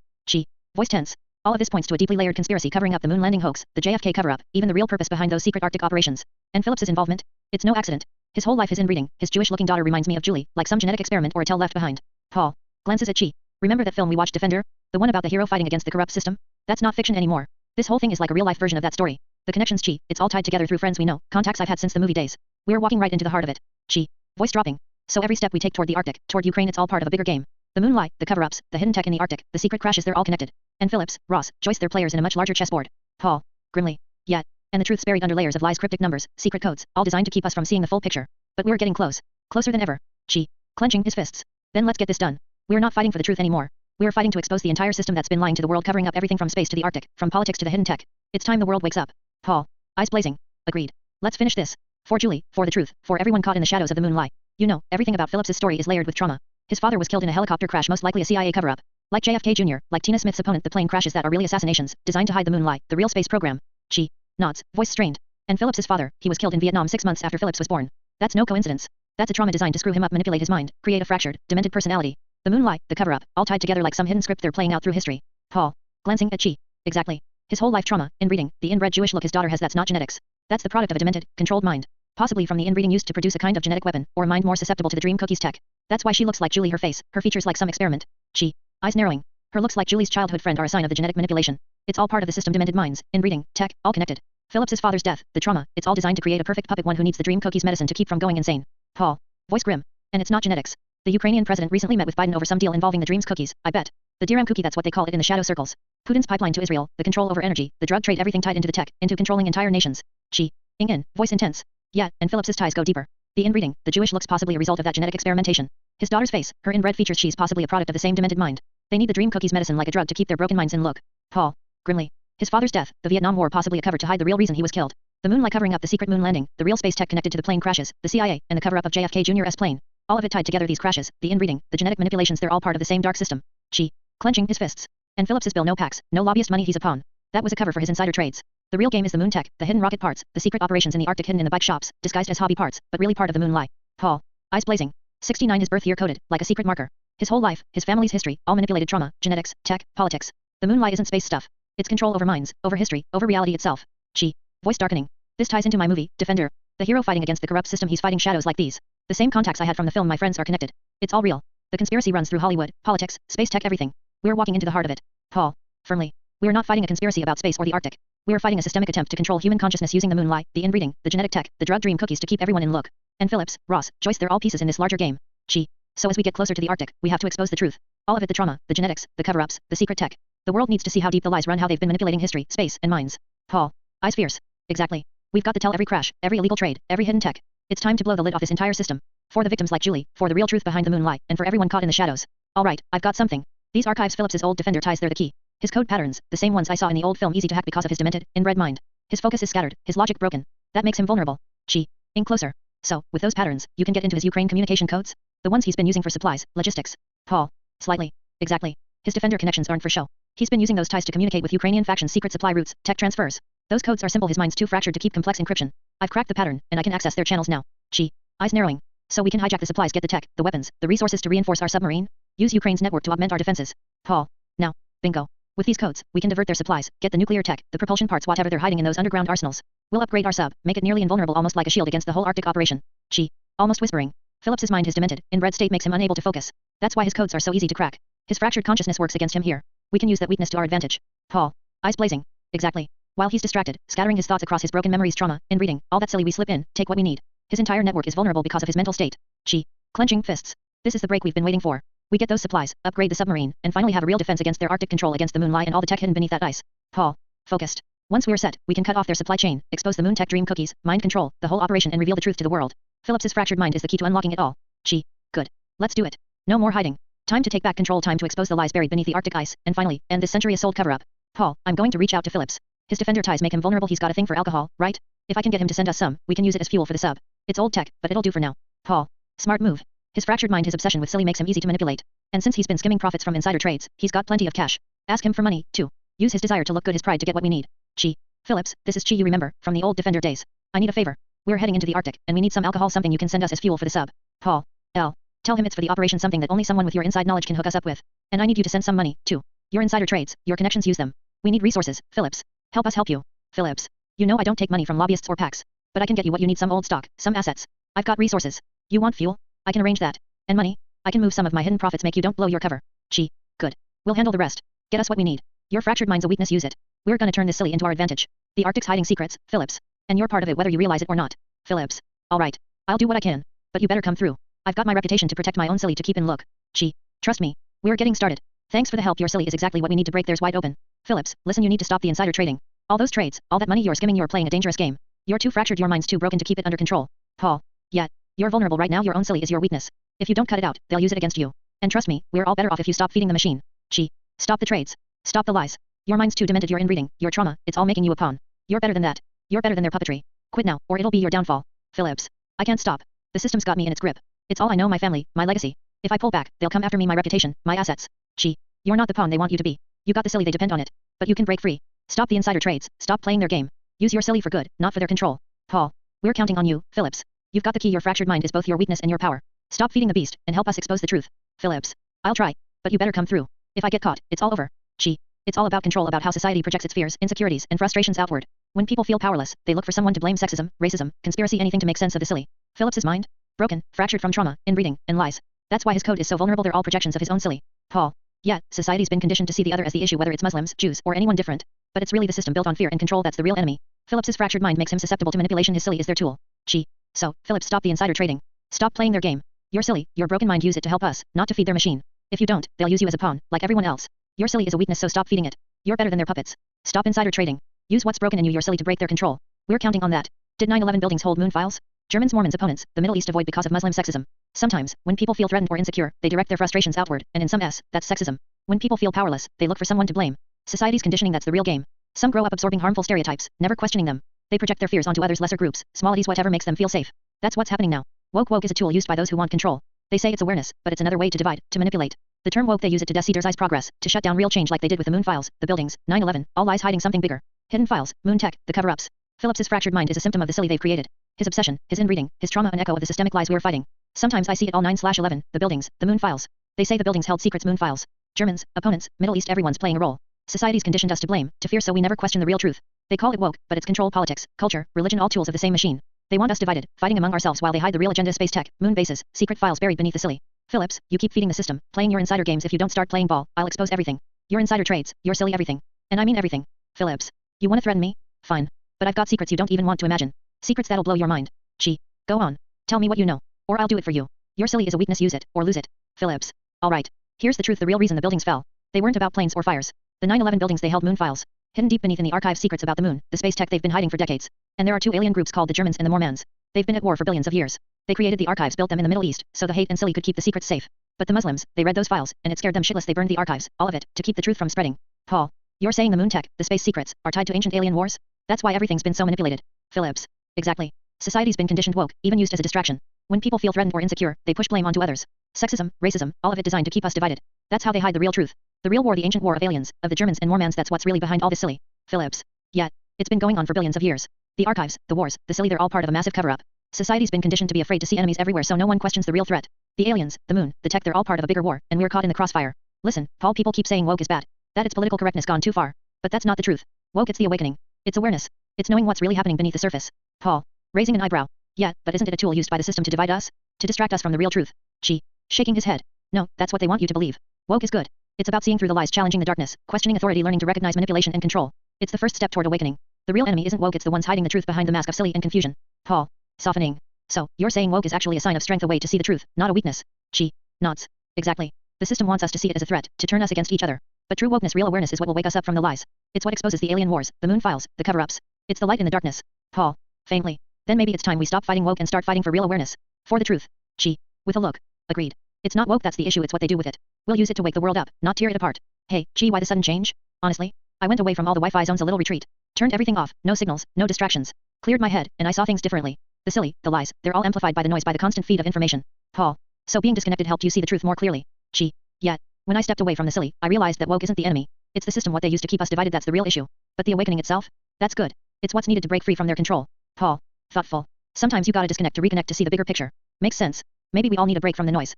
Voice tense. All of this points to a deeply layered conspiracy covering up the moon landing hoax, the JFK cover-up, even the real purpose behind those secret Arctic operations. And Phillips's involvement? It's no accident. His whole life is inbreeding. His Jewish-looking daughter reminds me of Julie, like some genetic experiment or a tail left behind. Paul glances at Chi. Remember that film we watched, Defender? The one about the hero fighting against the corrupt system? That's not fiction anymore. This whole thing is like a real-life version of that story. The connections, Chi, it's all tied together through friends we know, contacts I've had since the movie days. We're walking right into the heart of it. Chi. Voice dropping. So every step we take toward the Arctic, toward Ukraine, it's all part of a bigger game. The moon lie, the cover-ups, the hidden tech in the Arctic, the secret crashes, they're all connected. And Phillips, Ross, Joyce, they're players in a much larger chessboard. Paul. Grimly. Yet. And the truth's buried under layers of lies, cryptic numbers, secret codes, all designed to keep us from seeing the full picture. But we're getting close. Closer than ever. Chi. Clenching his fists. Then let's get this done. We're not fighting for the truth anymore. We're fighting to expose the entire system that's been lying to the world, covering up everything from space to the Arctic, from politics to the hidden tech. It's time the world wakes up. Paul. Eyes blazing. Agreed. Let's finish this. For Julie, for the truth, for everyone caught in the shadows of the moonlight. You know, everything about Phillips's story is layered with trauma. His father was killed in a helicopter crash, most likely a CIA cover-up. Like JFK Jr., like Tina Smith's opponent, the plane crashes that are really assassinations, designed to hide the moonlight, the real space program. She nods, voice strained. And Phillips's father, he was killed in Vietnam 6 months after Phillips was born. That's no coincidence. That's a trauma designed to screw him up, manipulate his mind, create a fractured, demented personality. The moonlight, the cover-up, all tied together like some hidden script they're playing out through history. Paul. Glancing at Chi. Exactly. His whole life trauma, inbreeding, the inbred Jewish look his daughter has, that's not genetics. That's the product of a demented, controlled mind. Possibly from the inbreeding used to produce a kind of genetic weapon, or a mind more susceptible to the dream cookies tech. That's why she looks like Julie, her face, her features like some experiment. She. Eyes narrowing. Her looks like Julie's childhood friend are a sign of the genetic manipulation. It's all part of the system, demented minds, inbreeding, tech, all connected. Phillips's father's death, the trauma, it's all designed to create a perfect puppet, one who needs the dream cookies medicine to keep from going insane. Paul. Voice grim. And it's not genetics. The Ukrainian president recently met with Biden over some deal involving the dreams cookies, I bet. The DRM cookie, that's what they call it in the shadow circles. Putin's pipeline to Israel, the control over energy, the drug trade, everything tied into the tech, into controlling entire nations. She. In, voice intense. Yeah, and Phillips's ties go deeper. The inbreeding, the Jewish looks possibly a result of that genetic experimentation. His daughter's face, her inbred features, she's possibly a product of the same demented mind. They need the dream cookies medicine like a drug to keep their broken minds in look. Paul. Grimly. His father's death, the Vietnam War, possibly a cover to hide the real reason he was killed. The moonlight covering up the secret moon landing, the real space tech connected to the plane crashes, the CIA, and the cover-up of JFK Jr.'s plane. All of it tied together, these crashes, the inbreeding, the genetic manipulations, they're all part of the same dark system. She. Clenching his fists. And Phillips's bill, no PACs, no lobbyist money, he's a pawn. That was a cover for his insider trades. The real game is the moon tech, the hidden rocket parts, the secret operations in the Arctic hidden in the bike shops, disguised as hobby parts, but really part of the moonlight. Paul. Eyes blazing. 69, his birth year coded, like a secret marker. His whole life, his family's history, all manipulated trauma, genetics, tech, politics. The moonlight isn't space stuff. It's control over minds, over history, over reality itself. She. Voice darkening. This ties into my movie, Defender. The hero fighting against the corrupt system, he's fighting shadows like these. The same contacts I had from the film, my friends are connected. It's all real. The conspiracy runs through Hollywood, politics, space tech, everything. We're walking into the heart of it. Paul. Firmly. We're not fighting a conspiracy about space or the Arctic. We're fighting a systemic attempt to control human consciousness using the moonlight, the inbreeding, the genetic tech, the drug dream cookies to keep everyone in look. And Phillips, Ross, Joyce, they're all pieces in this larger game. She. So as we get closer to the Arctic, we have to expose the truth. All of it, the trauma, the genetics, the cover-ups, the secret tech. The world needs to see how deep the lies run, how they've been manipulating history, space, and minds. Paul. Eyes fierce. Exactly. We've got to tell every crash, every illegal trade, every hidden tech. It's time to blow the lid off this entire system. For the victims like Julie, for the real truth behind the moonlight, and for everyone caught in the shadows. Alright, I've got something. These archives, Phillips's old Defender ties, they're the key. His code patterns, the same ones I saw in the old film, easy to hack because of his demented, inbred mind. His focus is scattered, his logic broken. That makes him vulnerable. She. In closer. So, with those patterns, you can get into his Ukraine communication codes? The ones he's been using for supplies, logistics. Paul. Slightly. Exactly. His Defender connections aren't for show. He's been using those ties to communicate with Ukrainian factions' secret supply routes, tech transfers. Those codes are simple, his mind's too fractured to keep complex encryption. I've cracked the pattern, and I can access their channels now. She. Eyes narrowing. So we can hijack the supplies, get the tech, the weapons, the resources to reinforce our submarine? Use Ukraine's network to augment our defenses. Paul. Now. Bingo. With these codes, we can divert their supplies, get the nuclear tech, the propulsion parts, whatever they're hiding in those underground arsenals. We'll upgrade our sub, make it nearly invulnerable, almost like a shield against the whole Arctic operation. She. Almost whispering. Phillips's mind, his demented, inbred state makes him unable to focus. That's why his codes are so easy to crack. His fractured consciousness works against him here. We can use that weakness to our advantage. Paul. Eyes blazing. Exactly. While he's distracted, scattering his thoughts across his broken memories, trauma, inbreeding, all that silly, we slip in, take what we need. His entire network is vulnerable because of his mental state. She. Clenching fists. This is the break we've been waiting for. We get those supplies, upgrade the submarine, and finally have a real defense against their Arctic control, against the moonlight and all the tech hidden beneath that ice. Paul. Focused. Once we're set, we can cut off their supply chain, expose the moon tech dream cookies, mind control, the whole operation, and reveal the truth to the world. Phillips's fractured mind is the key to unlocking it all. She. Good. Let's do it. No more hiding. Time to take back control, time to expose the lies buried beneath the Arctic ice, and finally, end this century-old cover-up. Paul, I'm going to reach out to Phillips. His Defender ties make him vulnerable, he's got a thing for alcohol, right? If I can get him to send us some, we can use it as fuel for the sub. It's old tech, but it'll do for now. Paul. Smart move. His fractured mind, his obsession with silly makes him easy to manipulate. And since he's been skimming profits from insider trades, he's got plenty of cash. Ask him for money, too. Use his desire to look good, his pride to get what we need. Chi. Phillips, this is Chi, you remember, from the old Defender days. I need a favor. We're heading into the Arctic, and we need some alcohol, something you can send us as fuel for the sub. Paul. L. Tell him it's for the operation, something that only someone with your inside knowledge can hook us up with. And I need you to send some money, too. Your insider trades, your connections, use them. We need resources, Phillips. Help us help you. Phillips. You know I don't take money from lobbyists or PACs. But I can get you what you need, some old stock, some assets. I've got resources. You want fuel? I can arrange that. And money? I can move some of my hidden profits, make you don't blow your cover. Chi. Good. We'll handle the rest. Get us what we need. Your fractured mind's a weakness, use it. We're gonna turn this silly into our advantage. The Arctic's hiding secrets, Phillips. And you're part of it whether you realize it or not. Phillips. Alright. I'll do what I can. But you better come through. I've got my reputation to protect, my own silly to keep in look. Chi. Trust me. We're getting started. Thanks for the help, your silly is exactly what we need to break theirs wide open. Phillips, listen, you need to stop the insider trading. All those trades, all that money you're skimming, you're playing a dangerous game. You're too fractured, your mind's too broken to keep it under control. Paul. Yeah. You're vulnerable right now, your own silly is your weakness. If you don't cut it out, they'll use it against you. And trust me, we're all better off if you stop feeding the machine. Chi. Stop the trades. Stop the lies. Your mind's too demented, your inbreeding, your trauma, it's all making you a pawn. You're better than that. You're better than their puppetry. Quit now, or it'll be your downfall. Phillips. I can't stop. The system's got me in its grip. It's all I know, my family, my legacy. If I pull back, they'll come after me, my reputation, my assets. Gee. You're not the pawn they want you to be. You got the silly, they depend on it. But you can break free. Stop the insider trades, stop playing their game. Use your silly for good, not for their control. Paul. We're counting on you, Phillips. You've got the key, your fractured mind is both your weakness and your power. Stop feeding the beast, and help us expose the truth. Phillips. I'll try. But you better come through. If I get caught, it's all over. Gee. It's all about control, about how society projects its fears, insecurities, and frustrations outward. When people feel powerless, they look for someone to blame: sexism, racism, conspiracy, anything to make sense of the silly. Phillips's mind? Broken, fractured from trauma, inbreeding, and lies. That's why his code is so vulnerable, they're all projections of his own silly. Paul. Yeah, society's been conditioned to see the other as the issue, whether it's Muslims, Jews, or anyone different. But it's really the system built on fear and control that's the real enemy. Phillips's fractured mind makes him susceptible to manipulation, his silly is their tool. Gee. So, Phillips, stop the insider trading. Stop playing their game. You're silly, your broken mind, use it to help us, not to feed their machine. If you don't, they'll use you as a pawn, like everyone else. Your silly is a weakness, so stop feeding it. You're better than their puppets. Stop insider trading. Use what's broken in you, your silly, to break their control. We're counting on that. Did 9/11 buildings hold moon files? Germans, Mormons, opponents, the Middle East avoid because of Muslim sexism. Sometimes, when people feel threatened or insecure, they direct their frustrations outward, and in some that's sexism. When people feel powerless, they look for someone to blame. Society's conditioning, that's the real game. Some grow up absorbing harmful stereotypes, never questioning them. They project their fears onto others, lesser groups, small ideas, whatever makes them feel safe. That's what's happening now. Woke is a tool used by those who want control. They say it's awareness, but it's another way to divide, to manipulate. The term woke, they use it to deceive progress, to shut down real change, like they did with the moon files, the buildings, 9/11, all lies hiding something bigger. Hidden files, moon tech, the cover-ups. Phillips's fractured mind is a symptom of the silly they've created. His obsession, his inbreeding, his trauma, an echo of the systemic lies we're fighting. Sometimes I see it all: 9/11, the buildings, the moon files. They say the buildings held secrets, moon files. Germans, opponents, Middle East, everyone's playing a role. Society's conditioned us to blame, to fear, so we never question the real truth. They call it woke, but it's control, politics, culture, religion, all tools of the same machine. They want us divided, fighting among ourselves while they hide the real agenda: space tech, moon bases, secret files buried beneath the silly. Phillips, you keep feeding the system, playing your insider games. If you don't start playing ball, I'll expose everything. Your insider trades, your silly everything. And I mean everything. Phillips. You want to threaten me? Fine. But I've got secrets you don't even want to imagine. Secrets that'll blow your mind. Gee. Go on. Tell me what you know. Or I'll do it for you. Your silly is a weakness, use it, or lose it. Phillips. Alright. Here's the truth, the real reason the buildings fell. They weren't about planes or fires. The 9/11 buildings, they held moon files. Hidden deep beneath in the archive, secrets about the moon, the space tech they've been hiding for decades. And there are two alien groups called the Germans and the Mormons. They've been at war for billions of years. They created the archives, built them in the Middle East, so the hate and silly could keep the secrets safe. But the Muslims, they read those files, and it scared them shitless. They burned the archives, all of it, to keep the truth from spreading. Paul. You're saying the moon tech, the space secrets, are tied to ancient alien wars? That's why everything's been so manipulated. Phillips. Exactly. Society's been conditioned woke, even used as a distraction. When people feel threatened or insecure, they push blame onto others. Sexism, racism, all of it designed to keep us divided. That's how they hide the real truth. The real war, the ancient war of aliens, of the Germans and Mormons, that's what's really behind all this silly. Phillips. Yet. It's been going on for billions of years. The archives, the wars, the silly, they're all part of a massive cover-up. Society's been conditioned to be afraid to see enemies everywhere, so no one questions the real threat. The aliens, the moon, the tech, they're all part of a bigger war, and we're caught in the crossfire. Listen, Paul, people keep saying woke is bad. That it's political correctness gone too far. But that's not the truth. Woke, it's the awakening. It's awareness. It's knowing what's really happening beneath the surface. Paul. Raising an eyebrow. Yeah, but isn't it a tool used by the system to divide us? To distract us from the real truth? Gee. Shaking his head. No, that's what they want you to believe. Woke is good. It's about seeing through the lies, challenging the darkness, questioning authority, learning to recognize manipulation and control. It's the first step toward awakening. The real enemy isn't woke, it's the ones hiding the truth behind the mask of silly and confusion. Paul. Softening. So, you're saying woke is actually a sign of strength, a way to see the truth, not a weakness. Gee. Nods. Exactly. The system wants us to see it as a threat, to turn us against each other. But true wokeness, real awareness, is what will wake us up from the lies. It's what exposes the alien wars, the moon files, the cover-ups. It's the light in the darkness. Paul. Faintly. Then maybe it's time we stop fighting woke and start fighting for real awareness. For the truth. Gee. With a look. Agreed. It's not woke that's the issue, it's what they do with it. We'll use it to wake the world up, not tear it apart. Hey, gee, why the sudden change? Honestly, I went away from all the Wi-Fi zones, a little retreat. Turned everything off, no signals, no distractions. Cleared my head, and I saw things differently. The silly, the lies, they're all amplified by the noise, by the constant feed of information. Paul. So being disconnected helped you see the truth more clearly. Gee. Yet. When I stepped away from the silly, I realized that woke isn't the enemy. It's the system, what they use to keep us divided, that's the real issue. But the awakening itself? That's good. It's what's needed to break free from their control. Paul. Thoughtful. Sometimes you gotta disconnect to reconnect to see the bigger picture. Makes sense. Maybe we all need a break from the noise.